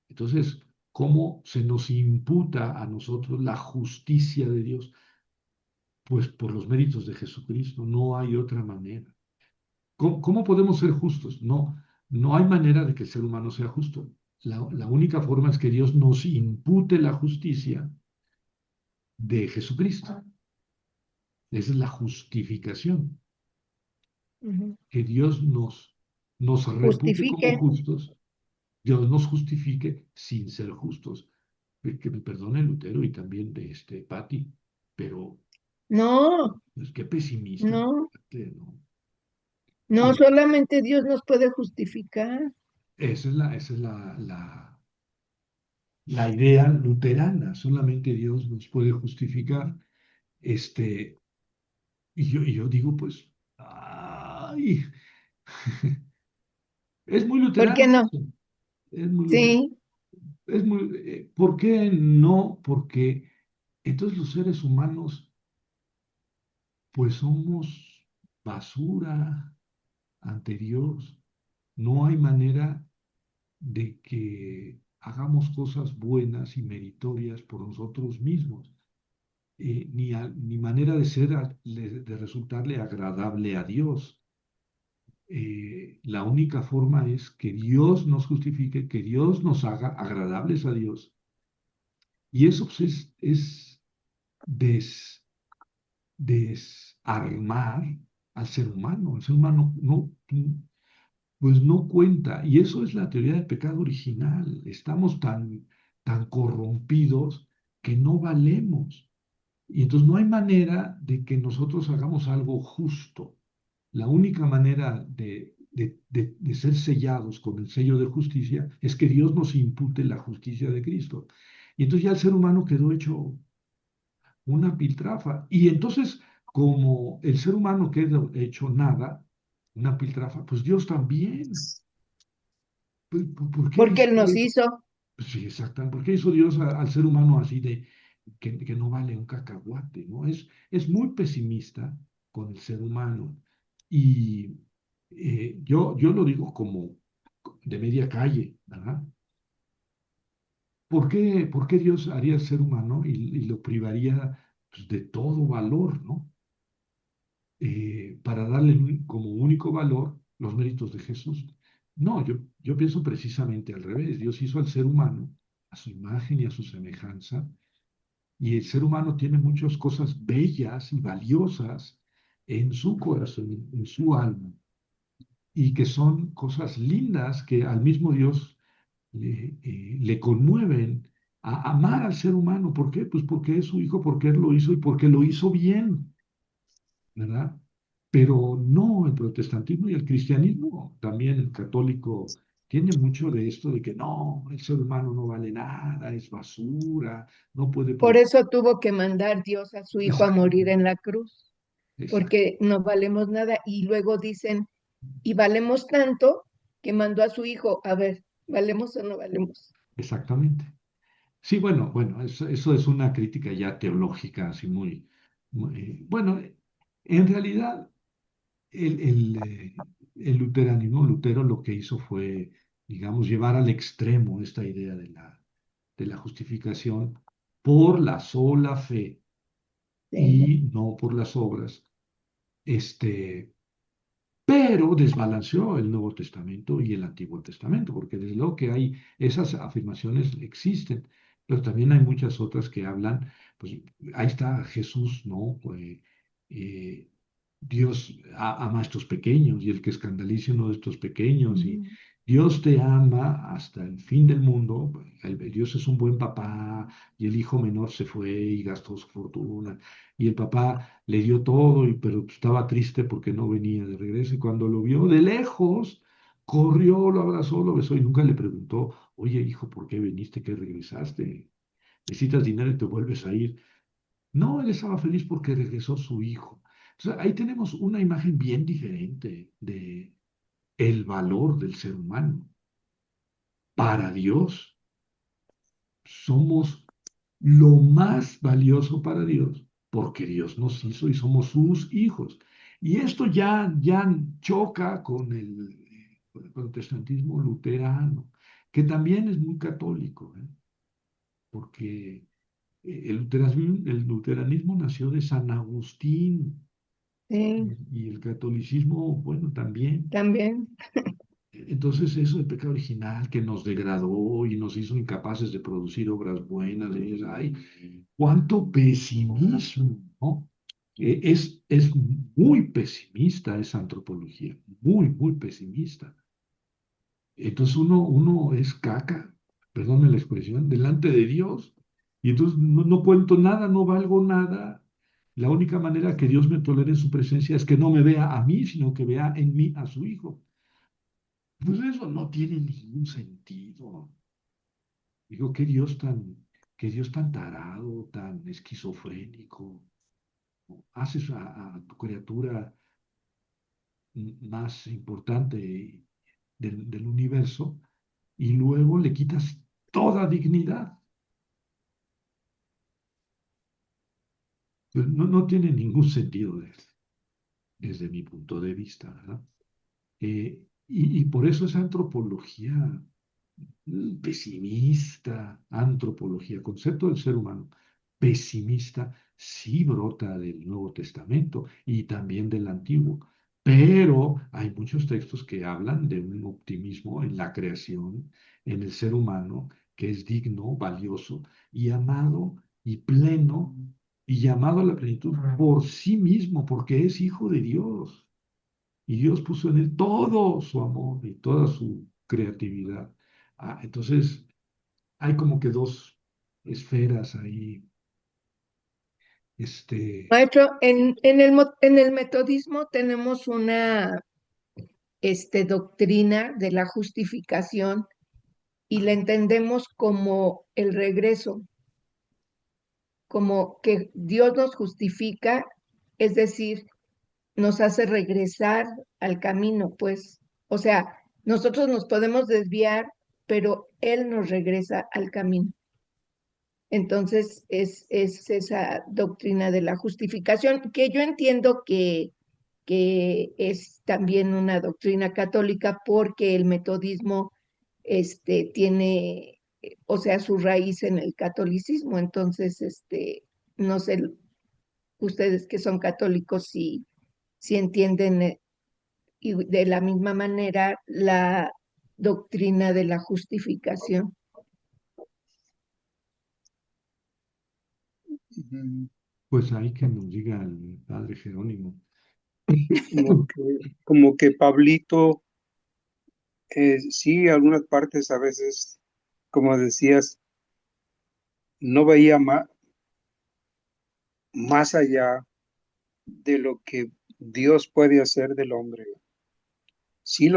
Entonces, ¿cómo se nos imputa a nosotros la justicia de Dios? Pues por los méritos de Jesucristo, no hay otra manera. ¿Cómo podemos ser justos? No, no hay manera de que el ser humano sea justo. La única forma es que Dios nos impute la justicia de Jesucristo. Esa es la justificación, Ujú. que Dios nos repute como Justifique. justos, Dios nos justifique sin ser justos. Que me perdone Lutero y también de Patti, pero No, pues qué pesimista, no, ¿no? no, Y solamente Dios nos puede justificar. esa es la idea luterana, solamente Dios nos puede justificar. Este, y yo digo, pues, ay, es muy ¿Por qué luterano no? eso, es muy luterano. Sí, ¿Por qué no? Porque entonces los seres humanos, pues somos basura ante Dios. No hay manera de que hagamos cosas buenas y meritorias por nosotros mismos, ni manera de de resultarle agradable a Dios. La única forma es que Dios nos justifique, que Dios nos haga agradables a Dios. Y eso pues, es des- desarmar al ser humano. El ser humano pues no cuenta. Y eso es la teoría del pecado original. Estamos tan corrompidos que no valemos. Y entonces no hay manera de que nosotros hagamos algo justo. La única manera de ser sellados con el sello de justicia es que Dios nos impute la justicia de Cristo. Y entonces ya el ser humano quedó hecho una piltrafa. Y entonces, como el ser humano quedó hecho nada, una piltrafa, pues Dios también. ¿Por qué porque hizo Él nos Dios? hizo. Pues sí, exactamente. ¿Por qué hizo Dios al ser humano así de que no vale un cacahuate, ¿no? Es muy pesimista con el ser humano. Y yo lo digo como de media calle, ¿verdad? ¿Por qué Dios haría al ser humano y lo privaría, pues, de todo valor, ¿no? Para darle como único valor los méritos de Jesús. No, yo pienso precisamente al revés. Dios hizo al ser humano a su imagen y a su semejanza, y el ser humano tiene muchas cosas bellas y valiosas en su corazón, en su alma, y que son cosas lindas que al mismo Dios le conmueven a amar al ser humano. ¿Por qué? Pues porque es su hijo, porque Él lo hizo y porque lo hizo bien, ¿verdad? Pero no, el protestantismo y el cristianismo, también el católico, tiene mucho de esto de que no, el ser humano no vale nada, es basura, no puede... Por eso tuvo que mandar Dios a su Hijo a morir Exactamente, en la cruz, exact- porque no valemos nada. Y luego dicen, y valemos tanto que mandó a su Hijo. A ver, ¿valemos o no valemos? exactamente. Sí, bueno, eso es una crítica ya teológica, así bueno, en realidad el luteranismo, Lutero lo que hizo fue, digamos, llevar al extremo esta idea de la justificación por la sola fe Sí. y no por las obras. Este, pero desbalanceó el Nuevo Testamento y el Antiguo Testamento, porque desde luego que hay esas afirmaciones existen, pero también hay muchas otras que hablan, pues ahí está Jesús, ¿no? Eh, Dios ama a estos pequeños y el que escandalice a uno de estos pequeños y Ujú. Dios te ama hasta el fin del mundo. Dios es un buen papá y el hijo menor se fue y gastó su fortuna y el papá le dio todo, pero estaba triste porque no venía de regreso. Y cuando lo vio de lejos, corrió, lo abrazó, lo besó y nunca le preguntó, oye, hijo, ¿por qué viniste, que regresaste? ¿Necesitas dinero y te vuelves a ir? No, él estaba feliz porque regresó su hijo. Entonces, ahí tenemos una imagen bien diferente de el valor del ser humano. Para Dios, somos lo más valioso para Dios, porque Dios nos hizo y somos sus hijos. Y esto ya choca con el protestantismo luterano, que también es muy católico, ¿eh? Porque el luteranismo nació de San Agustín Sí, y el catolicismo, bueno, también. también. Entonces, eso del pecado original que nos degradó y nos hizo incapaces de producir obras buenas, ay, cuánto pesimismo, ¿no? Es muy pesimista esa antropología, muy pesimista. Entonces uno es caca, perdónme la expresión, delante de Dios. Y entonces no cuento nada, no valgo nada. La única manera que Dios me tolere en su presencia es que no me vea a mí, sino que vea en mí a su Hijo. Pues eso no tiene ningún sentido. Digo, qué Dios tan tarado, tan esquizofrénico. Haces a tu criatura más importante del universo y luego le quitas toda dignidad. Pues no tiene ningún sentido desde mi punto de vista, ¿verdad? Y por eso esa antropología pesimista, antropología, concepto del ser humano pesimista, sí brota del Nuevo Testamento y también del Antiguo, pero hay muchos textos que hablan de un optimismo en la creación, en el ser humano, que es digno, valioso y amado y pleno y llamado a la plenitud por sí mismo, porque es hijo de Dios. Y Dios puso en él todo su amor y toda su creatividad. Entonces, hay como que dos esferas ahí. Este, Maestro, en el metodismo tenemos una doctrina de la justificación y la entendemos como el regreso, como que Dios nos justifica, es decir, nos hace regresar al camino, pues, o sea, nosotros nos podemos desviar, pero Él nos regresa al camino. Entonces, es esa doctrina de la justificación, que yo entiendo que es también una doctrina católica porque el metodismo tiene, o sea, su raíz en el catolicismo. Entonces, no sé, ustedes que son católicos si entienden y de la misma manera la doctrina de la justificación. Ujú. Pues ahí que nos diga el padre Jerónimo. Como que Pablito, sí, algunas partes a veces, como decías, no veía más allá de lo que Dios puede hacer del hombre. Sí,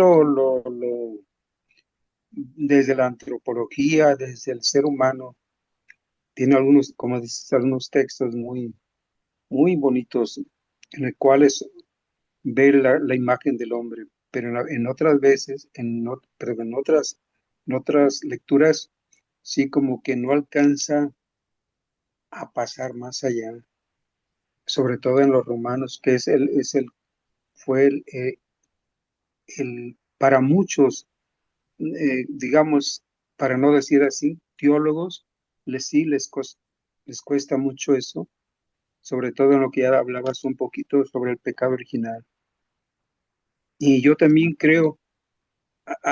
desde la antropología, desde el ser humano, tiene algunos, como dices, algunos textos muy, muy bonitos en los cuales ve la imagen del hombre, pero en otras veces, perdón, en otras lecturas, sí como que no alcanza a pasar más allá, sobre todo en los romanos, que fue para muchos, digamos, para no decir así, teólogos, sí les cuesta mucho eso, sobre todo en lo que ya hablabas un poquito sobre el pecado original. Y yo también creo,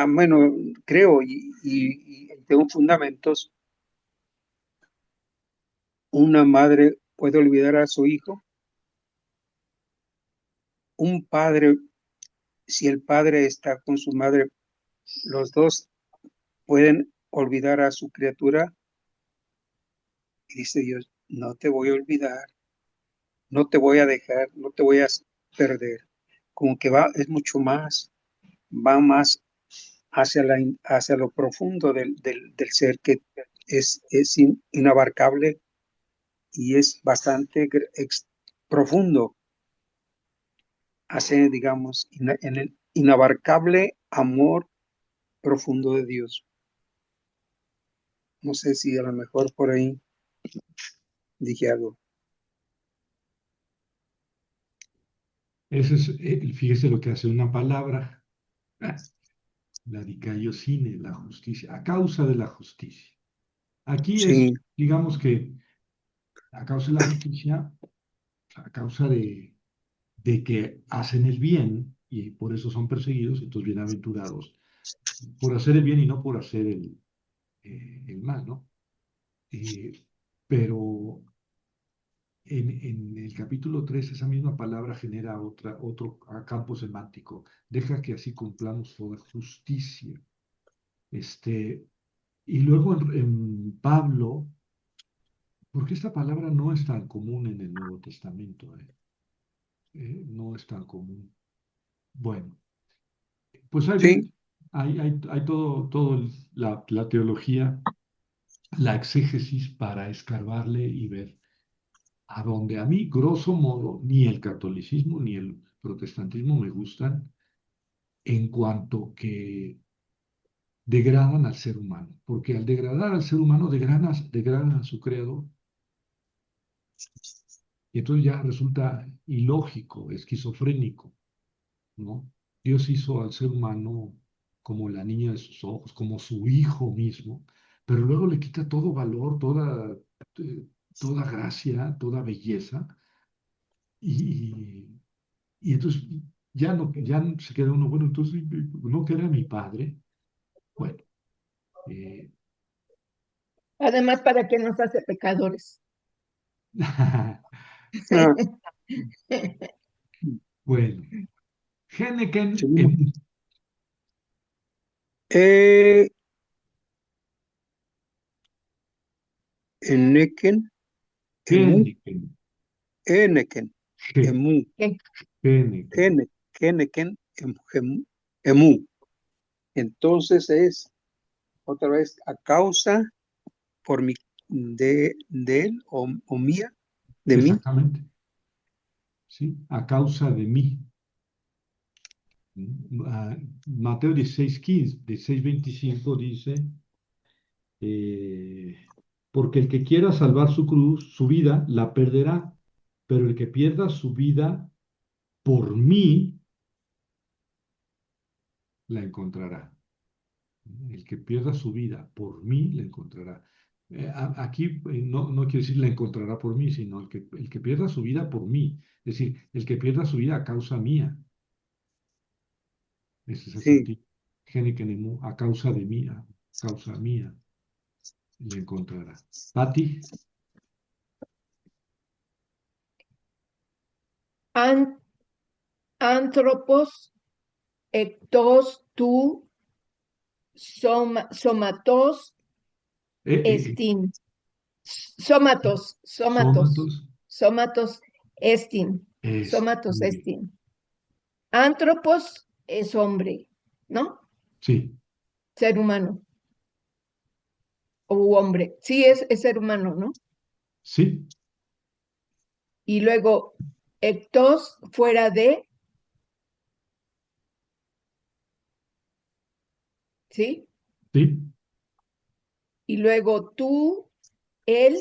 bueno, creo y tengo fundamentos, una madre puede olvidar a su hijo, un padre, si el padre está con su madre, los dos pueden olvidar a su criatura y dice Dios, no te voy a olvidar, no te voy a dejar, no te voy a perder. Como que es mucho más, va más hacia lo profundo del ser que es inabarcable y es bastante profundo, hace, digamos, en el inabarcable amor profundo de Dios. No sé si a lo mejor por ahí dije algo. Ese es, fíjese lo que hace una palabra, la dikaiosine, la justicia, a causa de la justicia. Aquí es, Sí, digamos que a causa de la justicia, a causa de que hacen el bien y por eso son perseguidos, entonces bienaventurados, por hacer el bien y no por hacer el mal, ¿no? Pero en el capítulo 3 esa misma palabra genera otro campo semántico. Deja que así cumplamos toda justicia. Este, y luego en Pablo, porque esta palabra no es tan común en el Nuevo Testamento, no es tan común. Bueno, pues ahí ven, sí, hay la teología, la exégesis para escarbarle y ver a donde a mí, grosso modo, ni el catolicismo ni el protestantismo me gustan en cuanto que degradan al ser humano, porque al degradar al ser humano degradan a su creador, y entonces ya resulta ilógico, esquizofrénico, ¿no? Dios hizo al ser humano como la niña de sus ojos, como su hijo mismo, pero luego le quita todo valor, eh, toda gracia, toda belleza, y, y entonces ya se queda uno, bueno, entonces no que era mi padre. Bueno, eh, Además, ¿para qué nos hace pecadores? ah, bueno, Henneken, sí. Eh, Eneken, Emu, Henneken, Eneken, G, Emu, ¿Qué? Henneken, Keneken, Emu, Emu. Entonces es otra vez a causa por mi, de él o mía, de mí. Exactamente, ¿sí? A causa de mí. Mateo 16:15, 16:25 dice, eh, porque el que quiera salvar su cruz, su vida, la perderá, pero el que pierda su vida por mí, la encontrará. El que pierda su vida por mí, la encontrará. Aquí no quiere decir la encontrará por mí, sino el que pierda su vida por mí. Es decir, el que pierda su vida a causa mía. Ese es el Sí, sentido. Genikenemu, a causa de mí, a causa mía, la encontrará. Pati, An- Anthropos, ectos, tú, somatos, eh, estin. Somatos, sómatos, somatos, estin. Somatos, muy bien. estin. Antropos es hombre, ¿no? Sí, Ser humano o hombre. Sí, es ser humano, ¿no? sí, Y luego, ectos, fuera de, ¿sí? sí, Y luego tú, él,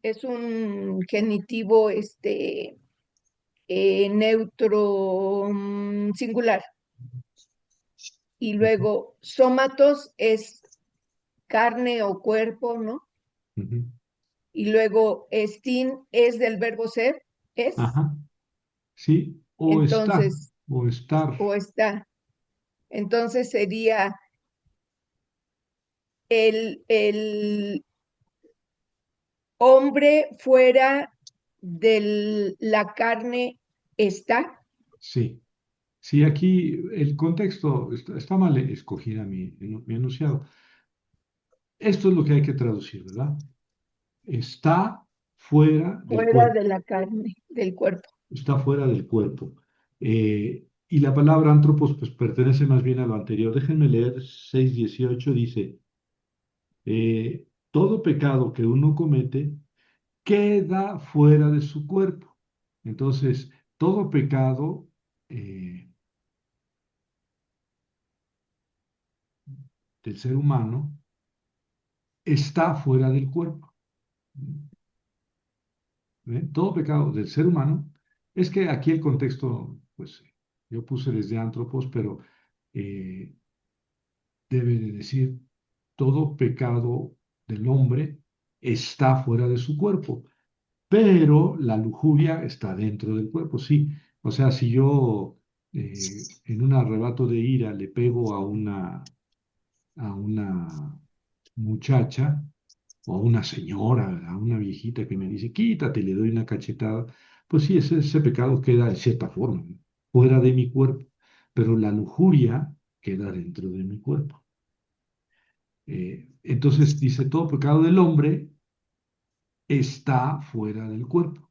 es un genitivo, neutro, singular. Y ujú, luego, somatos es carne o cuerpo, ¿no? ujú. Y luego, estin es del verbo ser, es. Ajá, sí, Entonces, o estar, o está. Entonces sería el hombre fuera de la carne está. sí. Sí, aquí el contexto está mal escogida mi enunciado. Esto es lo que hay que traducir, ¿verdad? Está fuera del Fuera cuerpo, de la carne, del cuerpo. está fuera del cuerpo. Y la palabra antropos, pues pertenece más bien a lo anterior. Déjenme leer 6:18, dice, todo pecado que uno comete queda fuera de su cuerpo. Entonces, todo pecado del ser humano está fuera del cuerpo. ¿Ven? Todo pecado del ser humano, es que aquí el contexto, pues yo puse desde antropos, pero eh, debe de decir, todo pecado del hombre está fuera de su cuerpo, pero la lujuria está dentro del cuerpo, sí. O sea, si yo en un arrebato de ira le pego a una muchacha, o a una señora, a una viejita que me dice, quítate, le doy una cachetada, pues sí, ese pecado queda de cierta forma, ¿no? Fuera de mi cuerpo, pero la lujuria queda dentro de mi cuerpo. Entonces dice, todo pecado del hombre está fuera del cuerpo.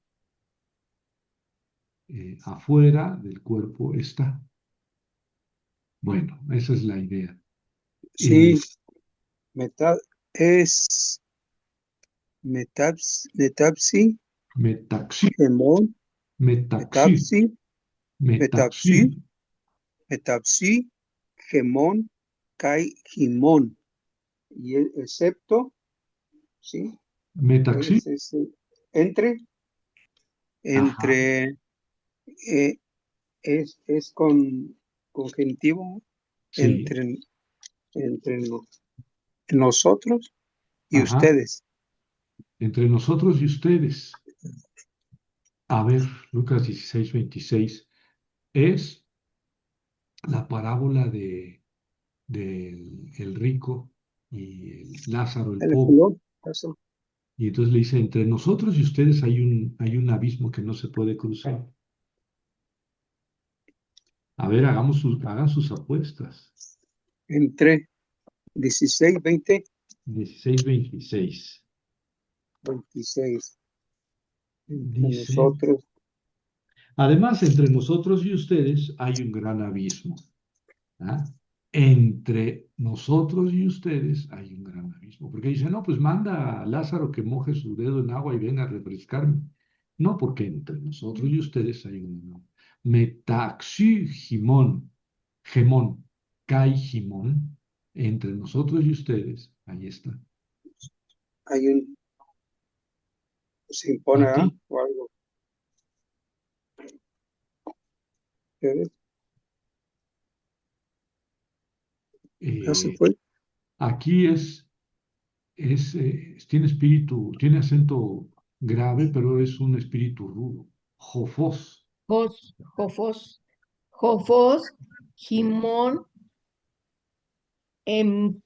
Afuera del cuerpo está. Bueno, esa es la idea. sí, meta, es metapsi, Metaxi, gemón, metaxi, metapsi, metaxi, metapsi, metapsi, gemón, kai, gimón. Y el excepto, ¿sí? metaxi, Entre, ajá, entre, eh, es con genitivo, sí, entre, entre nosotros y ajá, ustedes. entre nosotros y ustedes. A ver, Lucas 16:26 es la parábola del el rico y el Lázaro el El pobre. color, eso. Y entonces le dice, entre nosotros y ustedes hay un abismo que no se puede cruzar. A ver, hagan sus apuestas. Entre 16, 20, 16:26. 26. Entre Dice, nosotros. además, entre nosotros y ustedes hay un gran abismo. ¿Ah? entre nosotros y ustedes hay un gran abismo. Porque dice, no, pues manda a Lázaro que moje su dedo en agua y venga a refrescarme. No, porque entre nosotros y ustedes hay un abismo. Metaxi Gimón, Gemón, Kai Gimón, entre nosotros y ustedes, ahí está. Hay un, se impone, Para ti, o algo. ¿Ves? Ya se eh, fue. aquí tiene espíritu, tiene acento grave, pero es un espíritu rudo. Jofos. Jofos, Jofos, Jimón, em,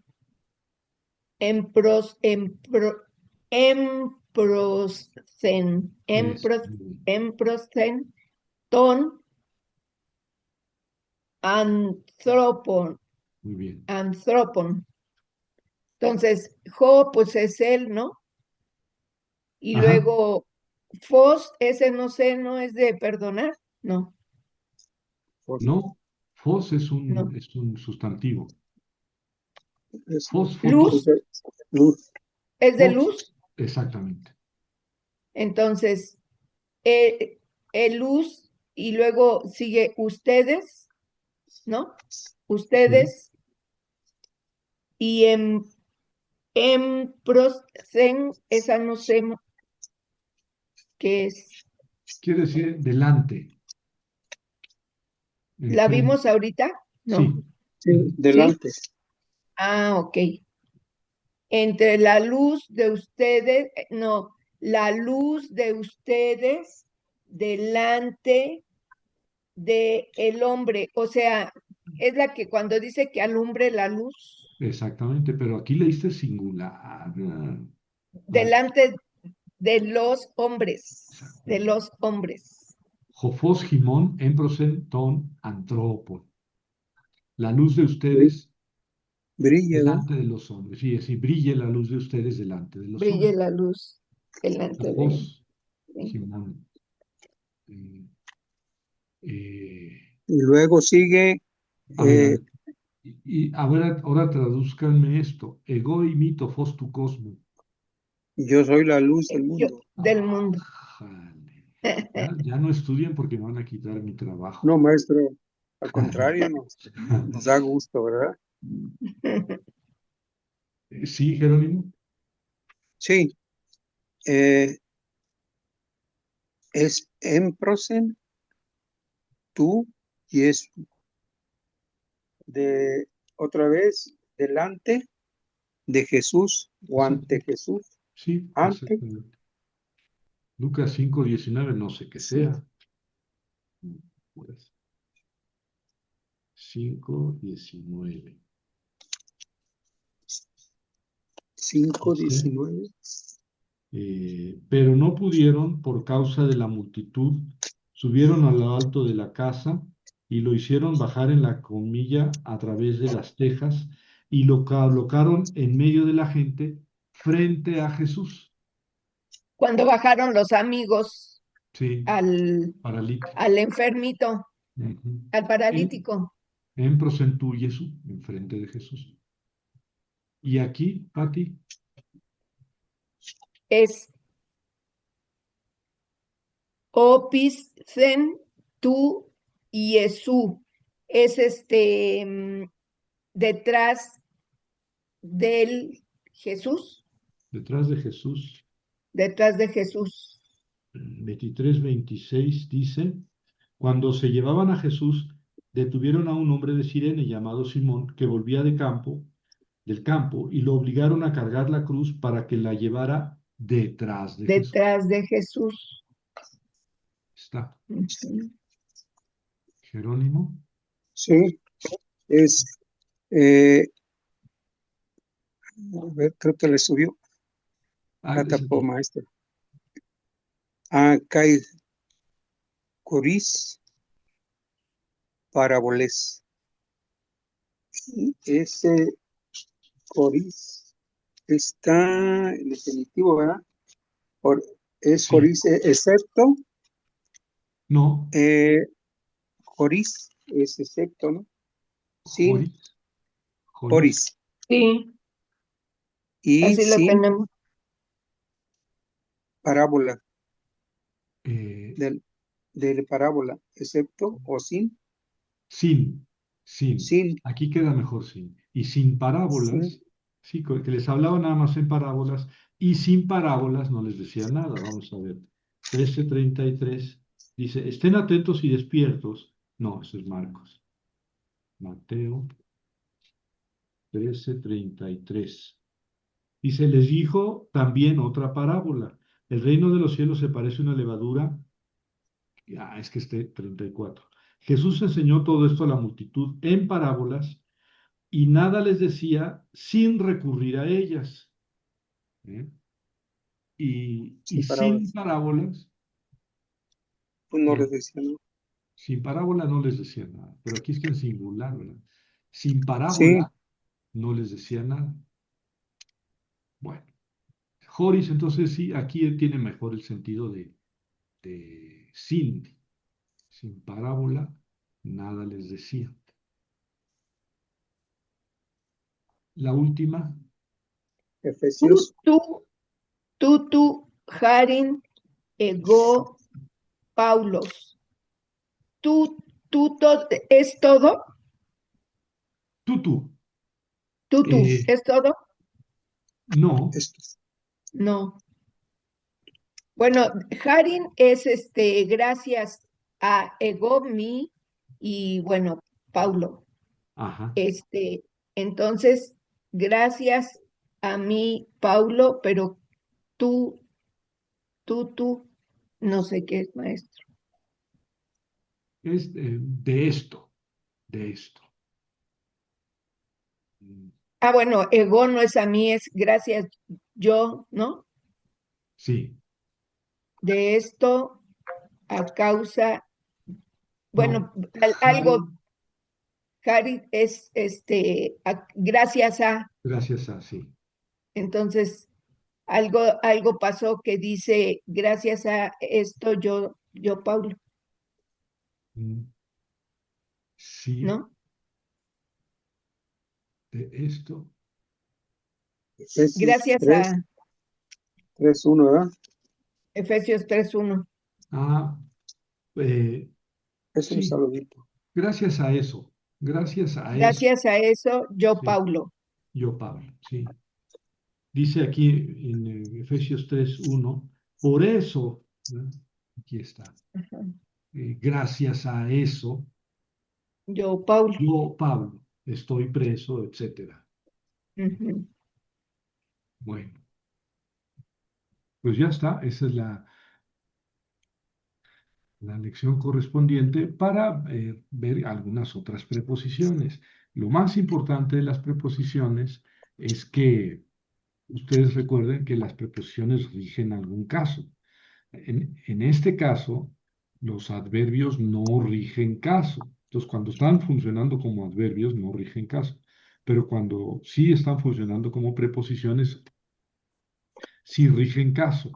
empros, empro, emprocen, Es, emprocen, ton, anthropon, muy bien. anthropon. Entonces, Jo, pues es él, ¿no? Y Ajá. luego, Fos, ese no sé, no es de perdonar, no, Pues, No, fos no. es un sustantivo. es, Fos, es Luz fotos, de luz. es de fos, luz, exactamente. entonces, el luz y luego sigue ustedes, ¿no? Sí. Ustedes y en prosen, esa no sé qué es. Quiere decir delante, ¿La enfrente. vimos ahorita? No. Sí. Sí, ¿Sí? delante. Ah, ok. Entre la luz de ustedes, no, la luz de ustedes delante de el hombre, o sea, es la que cuando dice que alumbre la luz, Exactamente, pero aquí leíste singular. Ah, delante de los hombres, de exactamente. los hombres. Jofos, Gimón, Emprosen, Ton, Antropon. La luz de Bri- ustedes Brilla, ¿verdad? delante de los hombres. Sí, así brille la luz de ustedes delante de los Brille hombres. la luz delante de, Jofos, sí. Gimón. eh, eh, Y luego sigue, a ver, eh, ahora tradúzcanme esto. Ego y mito fos tu cosmo. yo soy la luz del mundo. Del mundo. Jale. Ya no estudien porque me van a quitar mi trabajo. No, maestro, al contrario, nos da gusto, ¿verdad? Sí, Jerónimo. Sí, es emprosen, tú y es de otra vez delante de Jesús o ante Exactamente. Jesús, Sí, ante, exactamente. Lucas 5:19, no sé qué sí, sea. Pues, 5:19. Dice, 5:19. pero no pudieron por causa de la multitud, subieron a lo alto de la casa y lo hicieron bajar en la comilla a través de las tejas y lo colocaron en medio de la gente frente a Jesús. Cuando bajaron los amigos Sí, al, paralítico. al enfermito, Ujú. al En, paralítico, en prosentú Jesús, enfrente de Jesús. Y aquí, Pati, es opisen tú y Jesús. Es detrás del Jesús, detrás de Jesús, detrás de Jesús. 23:26 dice, cuando se llevaban a Jesús, detuvieron a un hombre de Cirene llamado Simón, que volvía del campo, y lo obligaron a cargar la cruz para que la llevara detrás de Jesús. Detrás de Jesús. Está Ujú. Jerónimo. Sí, es, eh, a ver, creo que le subió, Ah, la es tapó, aquí. maestro. Ah, Kai Coris Paraboles. Y ese Coris está en definitivo, ¿verdad? Por, es Sí, Coris, excepto, no, Coris es excepto, ¿no? Sin, Joris. Joris. Oris. Sí, Y así lo sin tenemos. parábola, Eh, de parábola, excepto o sin, sin, sin. sin, Aquí queda mejor sin. Y sin sin. parábolas, sí, que les hablaba nada más en parábolas, y sin parábolas no les decía nada. Vamos a ver. 13:33 dice, estén atentos y despiertos. No, eso es Marcos. Mateo 13:33. Dice, les dijo también otra parábola. El reino de los cielos se parece a una levadura. Es que 34. Jesús enseñó todo esto a la multitud en parábolas y nada les decía sin recurrir a ellas. ¿Eh? Y Sin sin parábolas. parábolas, Pues no no, les decía, ¿no? sin parábola no les decía nada. Pero aquí está en singular, ¿verdad? Sin Sí, parábola no les decía nada. Bueno, Joris, entonces sí, aquí tiene mejor el sentido de sin parábola, nada les decía. La última, Efesios Tú, Harin, Ego, Paulos. ¿Es todo? tutu. Tú, Eh, ¿es todo? no, estos. No. Bueno, Harin es gracias a Ego, mi y bueno, Paulo. ajá, Este, entonces, gracias a mí, Paulo, pero tú, tú, no sé qué es, maestro. es de esto, de esto. Mm, Ah, bueno, ego no es a mí, es gracias yo, ¿no? sí, De esto a causa, no, bueno, algo, Harry, Harry, es gracias a, gracias a sí. entonces, algo pasó que dice, gracias a esto yo, Paulo, Mm, sí, ¿no? de esto. Efesios Gracias 3, a 3, 1, ¿verdad? Efesios 3:1. Ah, eh, Es un sí, saludito. gracias a eso, Gracias a eso, yo, sí, Paulo. yo Pablo, sí. Dice aquí en Efesios 3:1, por eso, ¿verdad? Aquí está, Ajá. gracias a eso, Yo, Paulo. yo Pablo, estoy preso, etcétera. Ujú. Bueno, pues ya está, esa es la lección correspondiente para ver algunas otras preposiciones. Lo más importante de las preposiciones es que ustedes recuerden que las preposiciones rigen algún caso. En este caso, los adverbios no rigen caso. Entonces, cuando están funcionando como adverbios, no rigen caso. Pero cuando sí están funcionando como preposiciones, sí rigen caso.